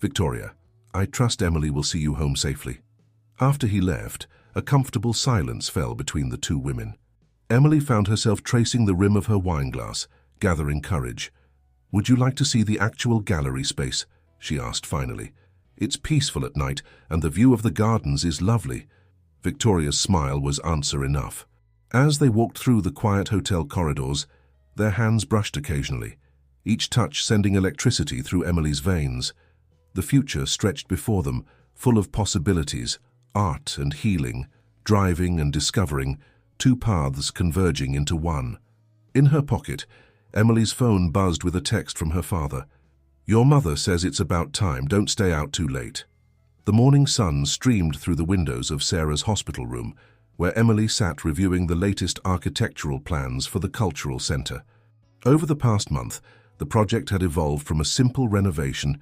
Victoria, I trust Emily will see you home safely." After he left, a comfortable silence fell between the two women. Emily found herself tracing the rim of her wineglass, gathering courage. "Would you like to see the actual gallery space?" she asked finally. "It's peaceful at night, and the view of the gardens is lovely." Victoria's smile was answer enough. As they walked through the quiet hotel corridors, their hands brushed occasionally, each touch sending electricity through Emily's veins. The future stretched before them, full of possibilities, art and healing, driving and discovering, two paths converging into one. In her pocket, Emily's phone buzzed with a text from her father. "Your mother says it's about time, don't stay out too late." The morning sun streamed through the windows of Sarah's hospital room, where Emily sat reviewing the latest architectural plans for the cultural center. Over the past month, the project had evolved from a simple renovation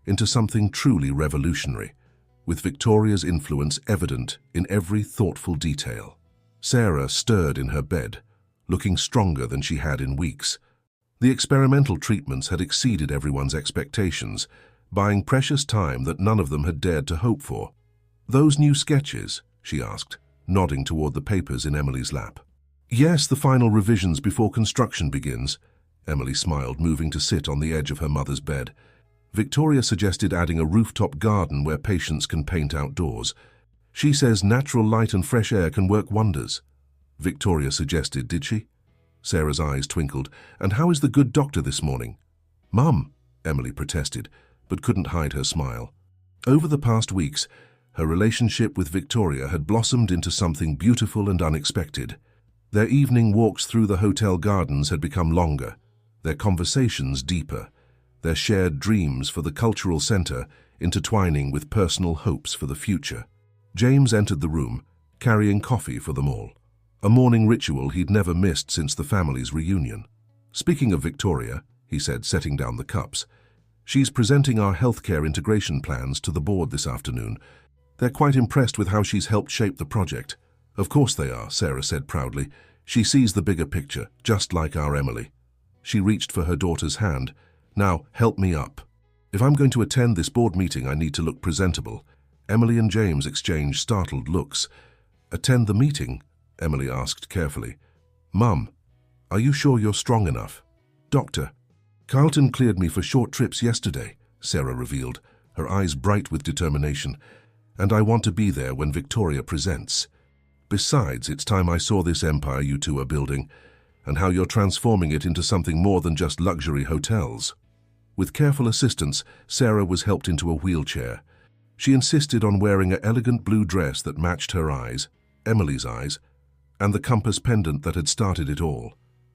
into something truly revolutionary, with Victoria's influence evident in every thoughtful detail. Sarah stirred in her bed, looking stronger than she had in weeks. The experimental treatments had exceeded everyone's expectations, buying precious time that none of them had dared to hope for. "Those new sketches?" she asked, nodding toward the papers in Emily's lap. "Yes, the final revisions before construction begins." Emily smiled, moving to sit on the edge of her mother's bed. Victoria suggested adding a rooftop garden where patients can paint outdoors. "She says natural light and fresh air can work wonders." Victoria suggested, did she? Sarah's eyes twinkled. "And how is the good doctor this morning?" "Mum," Emily protested, but couldn't hide her smile. Over the past weeks, her relationship with Victoria had blossomed into something beautiful and unexpected. Their evening walks through the hotel gardens had become longer, their conversations deeper, their shared dreams for the cultural center intertwining with personal hopes for the future. James entered the room, carrying coffee for them all, a morning ritual he'd never missed since the family's reunion. "Speaking of Victoria," he said, setting down the cups, "she's presenting our healthcare integration plans to the board this afternoon. They're quite impressed with how she's helped shape the project." "Of course they are," Sarah said proudly. "She sees the bigger picture, just like our Emily." She reached for her daughter's hand. "Now, help me up. If I'm going to attend this board meeting, I need to look presentable." Emily and James exchanged startled looks. "Attend the meeting?" Emily asked carefully. "Mum, are you sure you're strong enough?" "Doctor, Carlton cleared me for short trips yesterday," Sarah revealed, her eyes bright with determination. "And I want to be there when Victoria presents. Besides, it's time I saw this empire you two are building, and how you're transforming it into something more than just luxury hotels." With careful assistance, Sarah was helped into a wheelchair. She insisted on wearing an elegant blue dress that matched her eyes, Emily's eyes, and the compass pendant that had started it all.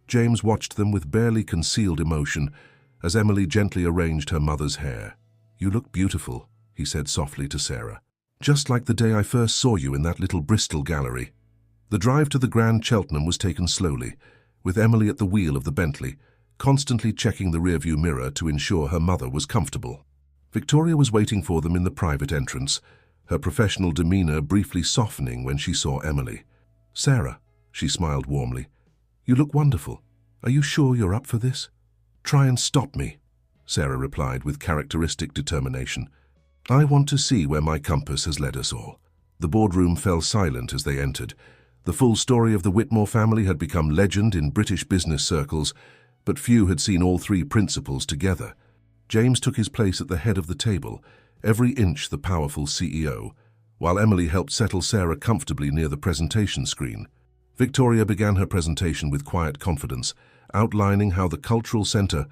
James watched them with barely concealed emotion as Emily gently arranged her mother's hair. "You look beautiful," he said softly to Sarah. "Just like the day I first saw you in that little Bristol gallery." The drive to the Grand Cheltenham was taken slowly, with Emily at the wheel of the Bentley, constantly checking the rearview mirror to ensure her mother was comfortable. Victoria was waiting for them in the private entrance, her professional demeanor briefly softening when she saw Emily. "Sarah," she smiled warmly, "you look wonderful. Are you sure you're up for this?" "Try and stop me," Sarah replied with characteristic determination. "I want to see where my compass has led us all." The boardroom fell silent as they entered. The full story of the Whitmore family had become legend in British business circles, but few had seen all three principals together. James took his place at the head of the table, every inch the powerful CEO, while Emily helped settle Sarah comfortably near the presentation screen. Victoria began her presentation with quiet confidence, outlining how the cultural center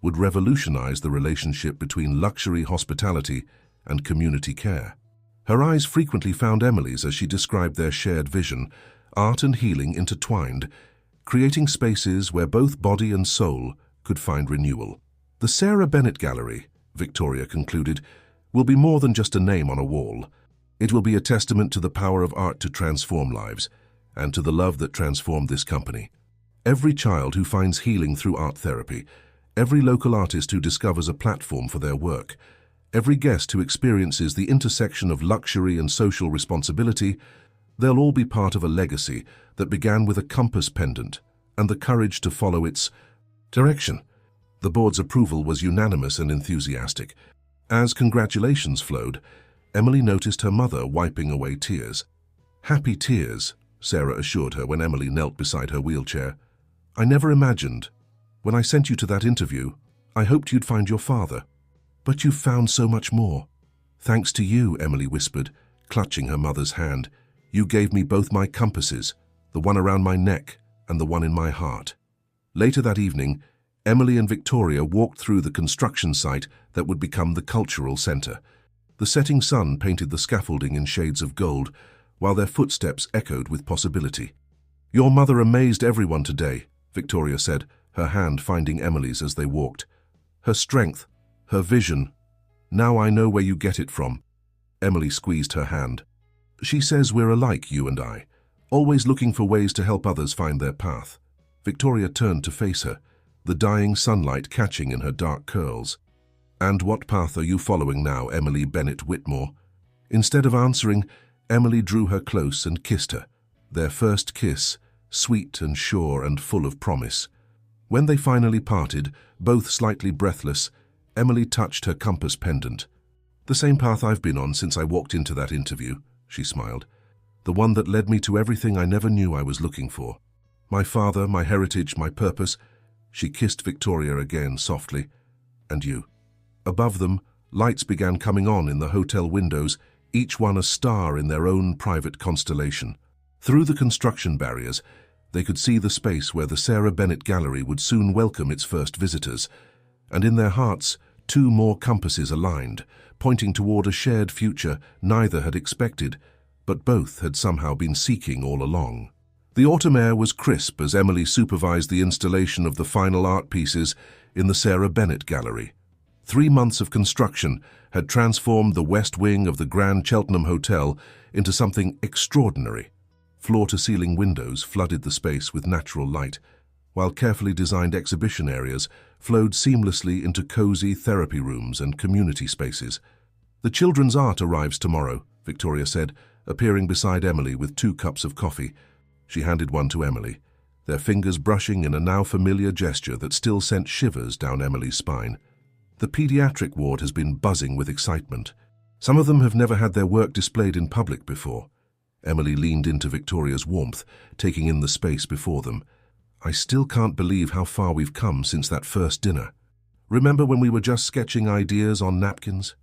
would revolutionize the relationship between luxury hospitality and community care. Her eyes frequently found Emily's as she described their shared vision, art and healing intertwined, creating spaces where both body and soul could find renewal. "The Sarah Bennett Gallery," Victoria concluded, "will be more than just a name on a wall. It will be a testament to the power of art to transform lives, and to the love that transformed this company. Every child who finds healing through art therapy, every local artist who discovers a platform for their work, every guest who experiences the intersection of luxury and social responsibility, they'll all be part of a legacy that began with a compass pendant and the courage to follow its direction." The board's approval was unanimous and enthusiastic. As congratulations flowed, Emily noticed her mother wiping away tears. "Happy tears," Sarah assured her when Emily knelt beside her wheelchair. "I never imagined. When I sent you to that interview, I hoped you'd find your father. But you've found so much more." "Thanks to you," Emily whispered, clutching her mother's hand. "You gave me both my compasses, the one around my neck and the one in my heart." Later that evening, Emily and Victoria walked through the construction site that would become the cultural center. The setting sun painted the scaffolding in shades of gold, while their footsteps echoed with possibility. "Your mother amazed everyone today," Victoria said, her hand finding Emily's as they walked. "Her strength, her vision. Now I know where you get it from." Emily squeezed her hand. "She says we're alike, you and I, always looking for ways to help others find their path." Victoria turned to face her, the dying sunlight catching in her dark curls. "And what path are you following now, Emily Bennett Whitmore?" Instead of answering, Emily drew her close and kissed her, their first kiss, sweet and sure and full of promise. When they finally parted, both slightly breathless, Emily touched her compass pendant. "The same path I've been on since I walked into that interview," she smiled. "The one that led me to everything I never knew I was looking for. My father, my heritage, my purpose." She kissed Victoria again softly. "And you." Above them, lights began coming on in the hotel windows, each one a star in their own private constellation. Through the construction barriers, they could see the space where the Sarah Bennett Gallery would soon welcome its first visitors. And in their hearts, two more compasses aligned, pointing toward a shared future neither had expected, but both had somehow been seeking all along. The autumn air was crisp as Emily supervised the installation of the final art pieces in the Sarah Bennett Gallery. 3 months of construction had transformed the west wing of the Grand Cheltenham Hotel into something extraordinary. Floor-to-ceiling windows flooded the space with natural light, while carefully designed exhibition areas flowed seamlessly into cozy therapy rooms and community spaces. "The children's art arrives tomorrow," Victoria said, appearing beside Emily with 2 cups of coffee. She handed one to Emily, their fingers brushing in a now familiar gesture that still sent shivers down Emily's spine. "The pediatric ward has been buzzing with excitement. Some of them have never had their work displayed in public before." Emily leaned into Victoria's warmth, taking in the space before them. "I still can't believe how far we've come since that first dinner. Remember when we were just sketching ideas on napkins?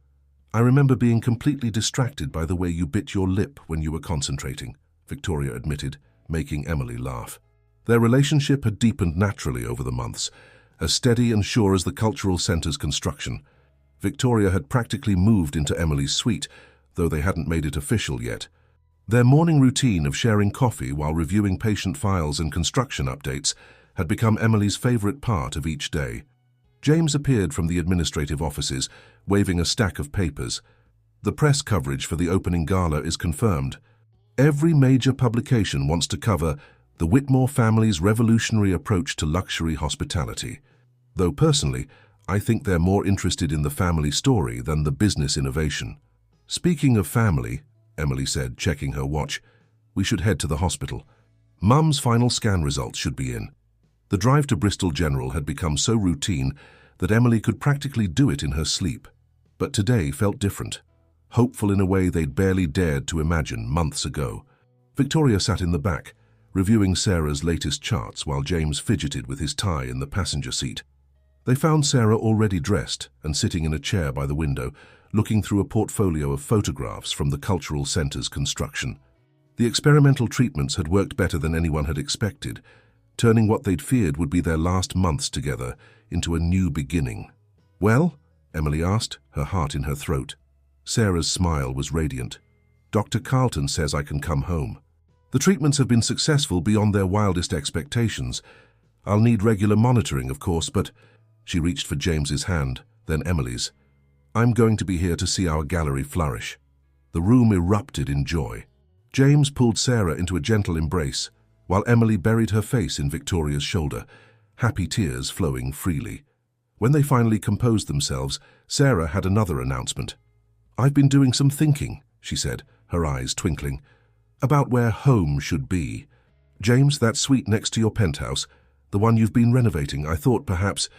I remember being completely distracted by the way you bit your lip when you were concentrating," Victoria admitted, making Emily laugh. Their relationship had deepened naturally over the months, as steady and sure as the cultural centre's construction. Victoria had practically moved into Emily's suite, though they hadn't made it official yet. Their morning routine of sharing coffee while reviewing patient files and construction updates had become Emily's favorite part of each day. James appeared from the administrative offices, waving a stack of papers. "The press coverage for the opening gala is confirmed. Every major publication wants to cover the Whitmore family's revolutionary approach to luxury hospitality. Though personally, I think they're more interested in the family story than the business innovation." "Speaking of family," Emily said, checking her watch, "we should head to the hospital. Mum's final scan results should be in." The drive to Bristol General had become so routine that Emily could practically do it in her sleep. But today felt different, hopeful in a way they'd barely dared to imagine months ago. Victoria sat in the back, reviewing Sarah's latest charts while James fidgeted with his tie in the passenger seat. They found Sarah already dressed and sitting in a chair by the window, looking through a portfolio of photographs from the cultural centre's construction. The experimental treatments had worked better than anyone had expected, turning what they'd feared would be their last months together into a new beginning. "Well?" Emily asked, her heart in her throat. Sarah's smile was radiant. "Dr. Carlton says I can come home. The treatments have been successful beyond their wildest expectations. I'll need regular monitoring, of course, but—" She reached for James's hand, then Emily's. "I'm going to be here to see our gallery flourish." The room erupted in joy. James pulled Sarah into a gentle embrace, while Emily buried her face in Victoria's shoulder, happy tears flowing freely. When they finally composed themselves, Sarah had another announcement. "I've been doing some thinking," she said, her eyes twinkling, "about where home should be. James, that suite next to your penthouse, the one you've been renovating, I thought perhaps—"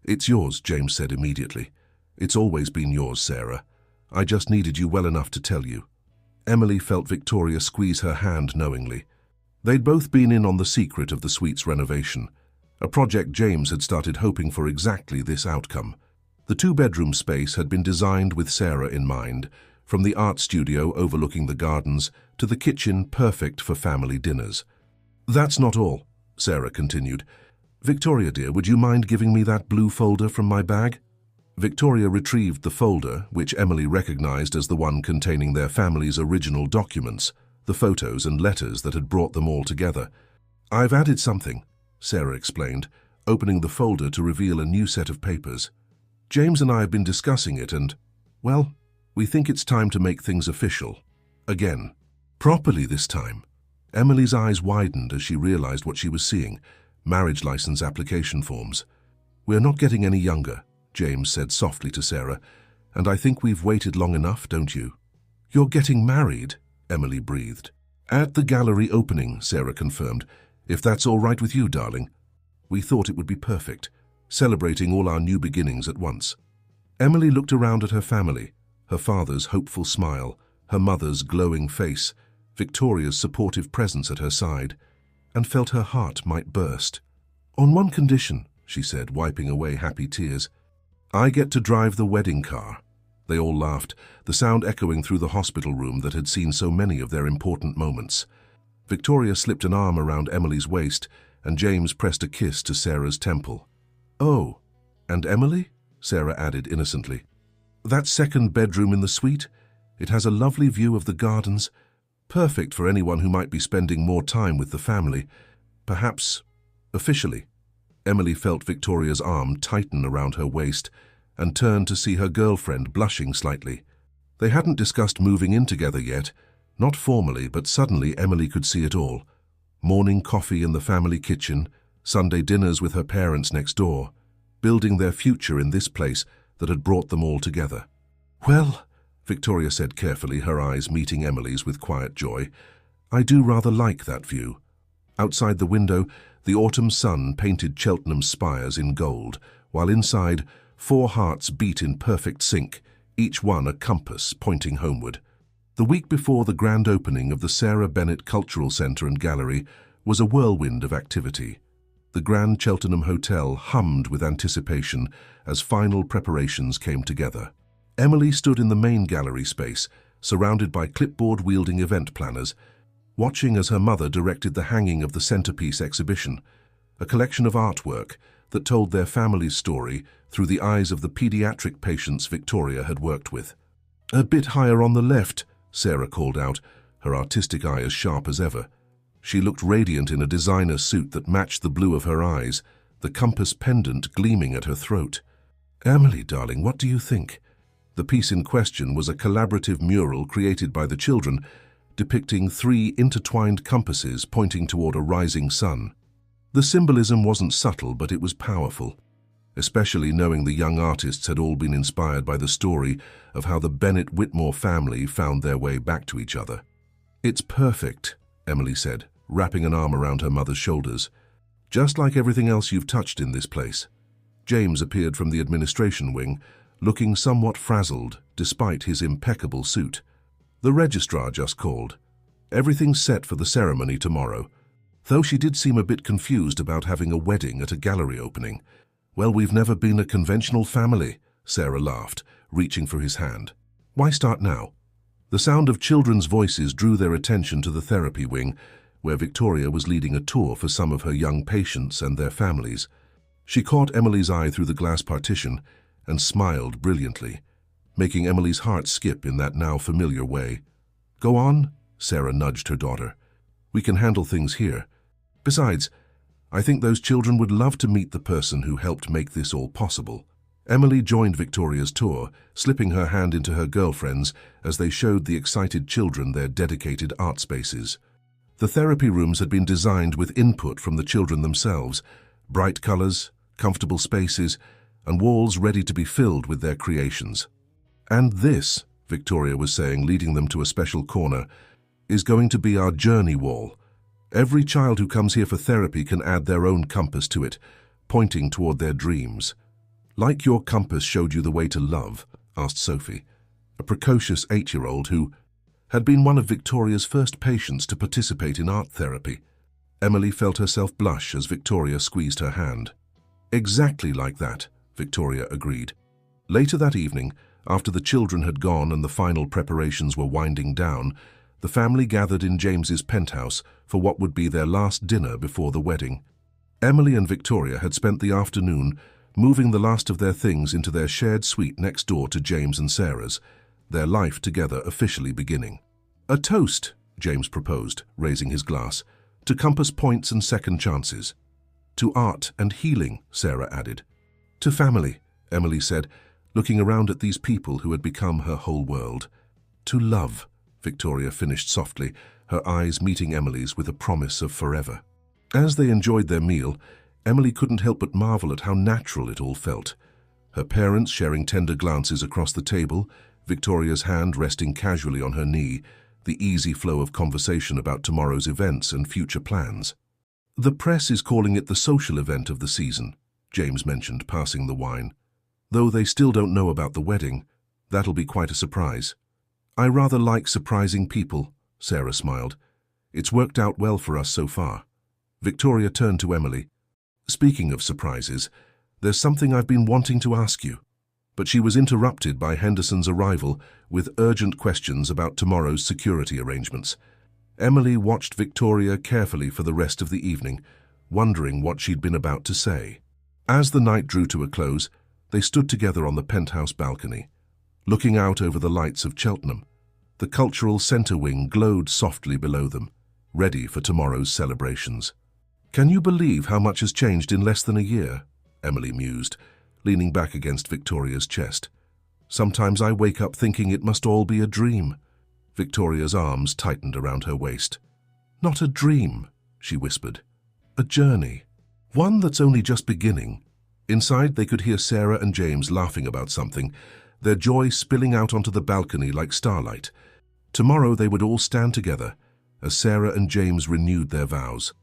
"It's yours," James said immediately. "It's always been yours, Sarah. I just needed you well enough to tell you." Emily felt Victoria squeeze her hand knowingly. They'd both been in on the secret of the suite's renovation, a project James had started hoping for exactly this outcome. The 2-bedroom space had been designed with Sarah in mind, from the art studio overlooking the gardens to the kitchen perfect for family dinners. "That's not all," Sarah continued. "Victoria, dear, would you mind giving me that blue folder from my bag?" Victoria retrieved the folder, which Emily recognized as the one containing their family's original documents, the photos and letters that had brought them all together. "I've added something," Sarah explained, opening the folder to reveal a new set of papers. "James and I have been discussing it and, well, we think it's time to make things official. Again. Properly this time." Emily's eyes widened as she realized what she was seeing, marriage license application forms. "We're not getting any younger," James said softly to Sarah, "and I think we've waited long enough, don't you?" "You're getting married?" Emily breathed. "At the gallery opening," Sarah confirmed. If that's all right with you, darling. We thought it would be perfect, celebrating all our new beginnings at once. Emily looked around at her family, her father's hopeful smile, her mother's glowing face, Victoria's supportive presence at her side, and felt her heart might burst. On one condition, she said, wiping away happy tears. I get to drive the wedding car. They all laughed, the sound echoing through the hospital room that had seen so many of their important moments. Victoria slipped an arm around Emily's waist, and James pressed a kiss to Sarah's temple. Oh, and Emily? Sarah added innocently. That second bedroom in the suite? It has a lovely view of the gardens, perfect for anyone who might be spending more time with the family. Perhaps, officially. Emily felt Victoria's arm tighten around her waist and turned to see her girlfriend blushing slightly. They hadn't discussed moving in together yet, not formally, but suddenly Emily could see it all. Morning coffee in the family kitchen, Sunday dinners with her parents next door, building their future in this place that had brought them all together. Well, Victoria said carefully, her eyes meeting Emily's with quiet joy, I do rather like that view. Outside the window, the autumn sun painted Cheltenham's spires in gold, while inside, 4 hearts beat in perfect sync, each one a compass pointing homeward. The week before the grand opening of the Sarah Bennett Cultural Centre and Gallery was a whirlwind of activity. The Grand Cheltenham Hotel hummed with anticipation as final preparations came together. Emily stood in the main gallery space, surrounded by clipboard-wielding event planners, watching as her mother directed the hanging of the centerpiece exhibition, a collection of artwork that told their family's story through the eyes of the pediatric patients Victoria had worked with. A bit higher on the left, Sarah called out, her artistic eye as sharp as ever. She looked radiant in a designer suit that matched the blue of her eyes, the compass pendant gleaming at her throat. Emily, darling, what do you think? The piece in question was a collaborative mural created by the children, depicting 3 intertwined compasses pointing toward a rising sun. The symbolism wasn't subtle, but it was powerful, especially knowing the young artists had all been inspired by the story of how the Bennett Whitmore family found their way back to each other. It's perfect, Emily said, wrapping an arm around her mother's shoulders. Just like everything else you've touched in this place. James appeared from the administration wing, looking somewhat frazzled despite his impeccable suit. The registrar just called. Everything's set for the ceremony tomorrow, though she did seem a bit confused about having a wedding at a gallery opening. Well, we've never been a conventional family, Sarah laughed, reaching for his hand. Why start now? The sound of children's voices drew their attention to the therapy wing, where Victoria was leading a tour for some of her young patients and their families. She caught Emily's eye through the glass partition and smiled brilliantly, making Emily's heart skip in that now familiar way. Go on, Sarah nudged her daughter. We can handle things here. Besides, I think those children would love to meet the person who helped make this all possible. Emily joined Victoria's tour, slipping her hand into her girlfriend's as they showed the excited children their dedicated art spaces. The therapy rooms had been designed with input from the children themselves, bright colors, comfortable spaces, and walls ready to be filled with their creations. And this, Victoria was saying, leading them to a special corner, is going to be our journey wall. Every child who comes here for therapy can add their own compass to it, pointing toward their dreams. Like your compass showed you the way to love, asked Sophie, a precocious 8-year-old who had been one of Victoria's first patients to participate in art therapy. Emily felt herself blush as Victoria squeezed her hand. Exactly like that, Victoria agreed. Later that evening, after the children had gone and the final preparations were winding down, the family gathered in James's penthouse for what would be their last dinner before the wedding. Emily and Victoria had spent the afternoon moving the last of their things into their shared suite next door to James and Sarah's, their life together officially beginning. A toast, James proposed, raising his glass, to compass points and second chances. To art and healing, Sarah added. To family, Emily said, looking around at these people who had become her whole world. To love, Victoria finished softly, her eyes meeting Emily's with a promise of forever. As they enjoyed their meal, Emily couldn't help but marvel at how natural it all felt. Her parents sharing tender glances across the table, Victoria's hand resting casually on her knee, the easy flow of conversation about tomorrow's events and future plans. The press is calling it the social event of the season, James mentioned, passing the wine. Though they still don't know about the wedding, that'll be quite a surprise. I rather like surprising people, Sarah smiled. It's worked out well for us so far. Victoria turned to Emily. Speaking of surprises, there's something I've been wanting to ask you. But she was interrupted by Henderson's arrival with urgent questions about tomorrow's security arrangements. Emily watched Victoria carefully for the rest of the evening, wondering what she'd been about to say. As the night drew to a close, they stood together on the penthouse balcony, looking out over the lights of Cheltenham. The cultural centre wing glowed softly below them, ready for tomorrow's celebrations. Can you believe how much has changed in less than a year? Emily mused, leaning back against Victoria's chest. Sometimes I wake up thinking it must all be a dream. Victoria's arms tightened around her waist. Not a dream, she whispered. A journey. One that's only just beginning. Inside, they could hear Sarah and James laughing about something, their joy spilling out onto the balcony like starlight. Tomorrow they would all stand together, as Sarah and James renewed their vows.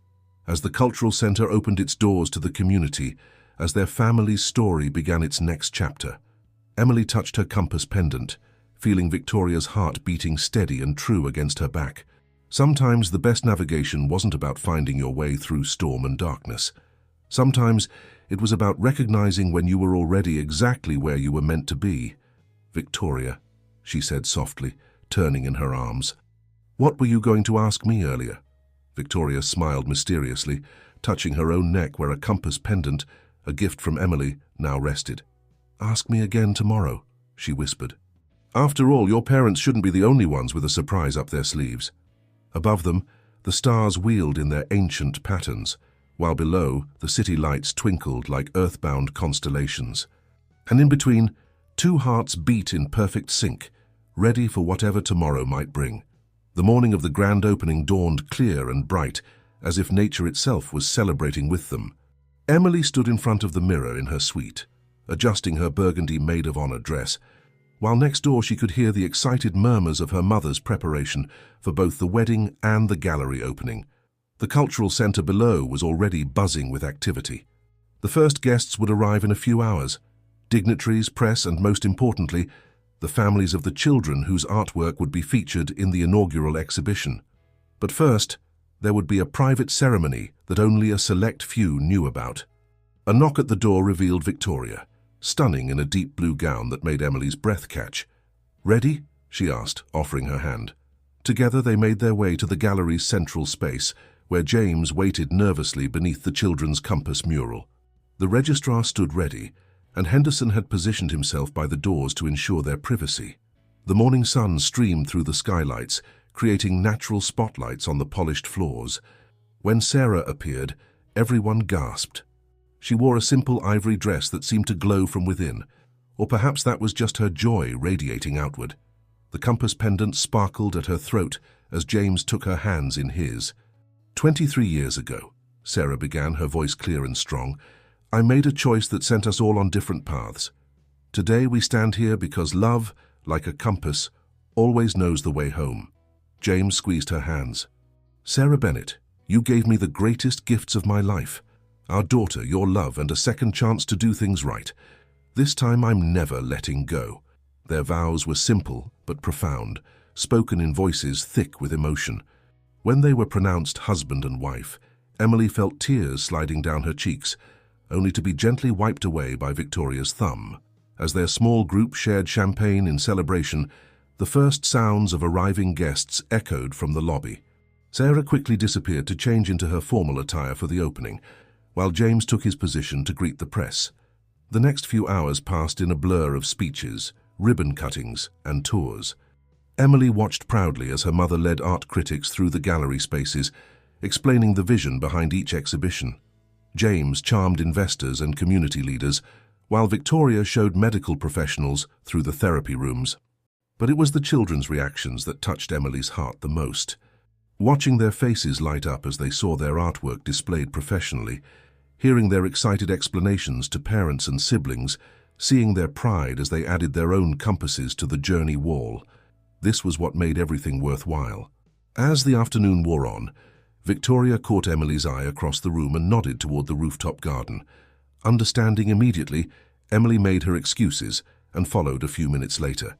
As the cultural centre opened its doors to the community, as their family's story began its next chapter. Emily touched her compass pendant, feeling Victoria's heart beating steady and true against her back. Sometimes the best navigation wasn't about finding your way through storm and darkness. Sometimes it was about recognizing when you were already exactly where you were meant to be. Victoria, she said softly, turning in her arms. What were you going to ask me earlier? Victoria smiled mysteriously, touching her own neck where a compass pendant, a gift from Emily, now rested. Ask me again tomorrow, she whispered. After all, your parents shouldn't be the only ones with a surprise up their sleeves. Above them, the stars wheeled in their ancient patterns, while below, the city lights twinkled like earthbound constellations. And in between, two hearts beat in perfect sync, ready for whatever tomorrow might bring. The morning of the grand opening dawned clear and bright, as if nature itself was celebrating with them. Emily stood in front of the mirror in her suite, adjusting her burgundy maid-of-honor dress, while next door she could hear the excited murmurs of her mother's preparation for both the wedding and the gallery opening. The cultural centre below was already buzzing with activity. The first guests would arrive in a few hours. Dignitaries, press, and most importantly, the families of the children whose artwork would be featured in the inaugural exhibition. But first, there would be a private ceremony that only a select few knew about. A knock at the door revealed Victoria, stunning in a deep blue gown that made Emily's breath catch. "Ready?" she asked, offering her hand. Together they made their way to the gallery's central space, where James waited nervously beneath the children's compass mural. The registrar stood ready, and Henderson had positioned himself by the doors to ensure their privacy. The morning sun streamed through the skylights, creating natural spotlights on the polished floors. When Sarah appeared, everyone gasped. She wore a simple ivory dress that seemed to glow from within, or perhaps that was just her joy radiating outward. The compass pendant sparkled at her throat as James took her hands in his. 23 years ago, Sarah began, her voice clear and strong, I made a choice that sent us all on different paths. Today we stand here because love, like a compass, always knows the way home. James squeezed her hands. Sarah Bennett, you gave me the greatest gifts of my life. Our daughter, your love, and a second chance to do things right. This time I'm never letting go. Their vows were simple but profound, spoken in voices thick with emotion. When they were pronounced husband and wife, Emily felt tears sliding down her cheeks, only to be gently wiped away by Victoria's thumb. As their small group shared champagne in celebration, the first sounds of arriving guests echoed from the lobby. Sarah quickly disappeared to change into her formal attire for the opening, while James took his position to greet the press. The next few hours passed in a blur of speeches, ribbon cuttings, and tours. Emily watched proudly as her mother led art critics through the gallery spaces, explaining the vision behind each exhibition. James charmed investors and community leaders, while Victoria showed medical professionals through the therapy rooms. But it was the children's reactions that touched Emily's heart the most. Watching their faces light up as they saw their artwork displayed professionally, hearing their excited explanations to parents and siblings, seeing their pride as they added their own compasses to the journey wall. This was what made everything worthwhile. As the afternoon wore on, Victoria caught Emily's eye across the room and nodded toward the rooftop garden. Understanding immediately, Emily made her excuses and followed a few minutes later.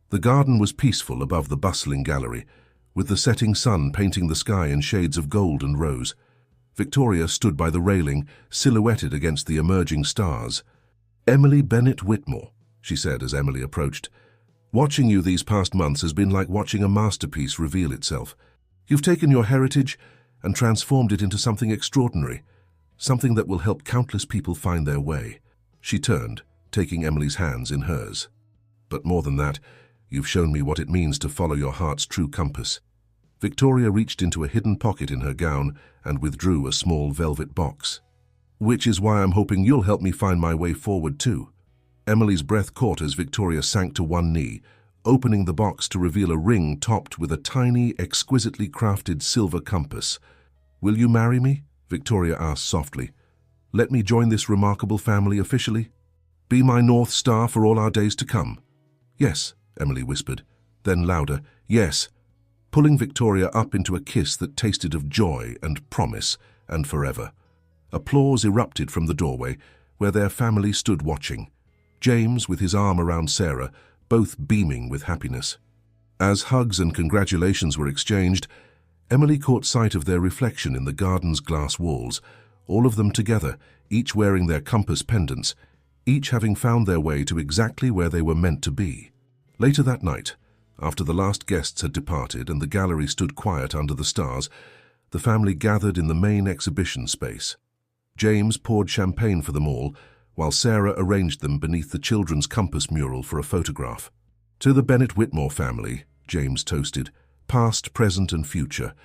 The garden was peaceful above the bustling gallery, with the setting sun painting the sky in shades of gold and rose. Victoria stood by the railing, silhouetted against the emerging stars. "Emily Bennett Whitmore," she said as Emily approached. "Watching you these past months has been like watching a masterpiece reveal itself. You've taken your heritage and transformed it into something extraordinary, something that will help countless people find their way." She turned, taking Emily's hands in hers. "But more than that, you've shown me what it means to follow your heart's true compass." Victoria reached into a hidden pocket in her gown and withdrew a small velvet box. "Which is why I'm hoping you'll help me find my way forward too." Emily's breath caught as Victoria sank to one knee, opening the box to reveal a ring topped with a tiny, exquisitely crafted silver compass. "Will you marry me?" Victoria asked softly. "Let me join this remarkable family officially? Be my North Star for all our days to come?" "Yes," Emily whispered, then louder, "Yes," pulling Victoria up into a kiss that tasted of joy and promise and forever. Applause erupted from the doorway, where their family stood watching. James, with his arm around Sarah, both beaming with happiness. As hugs and congratulations were exchanged, Emily caught sight of their reflection in the garden's glass walls, all of them together, each wearing their compass pendants, each having found their way to exactly where they were meant to be. Later that night, after the last guests had departed and the gallery stood quiet under the stars, the family gathered in the main exhibition space. James poured champagne for them all, while Sarah arranged them beneath the children's compass mural for a photograph. "To the Bennett Whitmore family," James toasted, "past, present and future.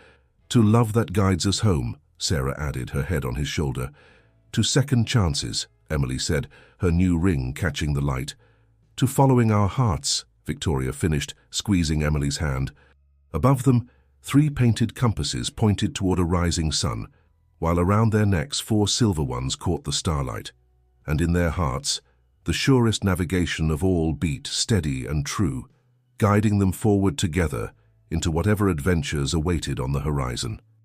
To love that guides us home," Sarah added, her head on his shoulder. "To second chances," Emily said, her new ring catching the light. "To following our hearts," Victoria finished, squeezing Emily's hand. Above them, 3 painted compasses pointed toward a rising sun, while around their necks 4 silver ones caught the starlight. And in their hearts, the surest navigation of all beat steady and true, guiding them forward together into whatever adventures awaited on the horizon.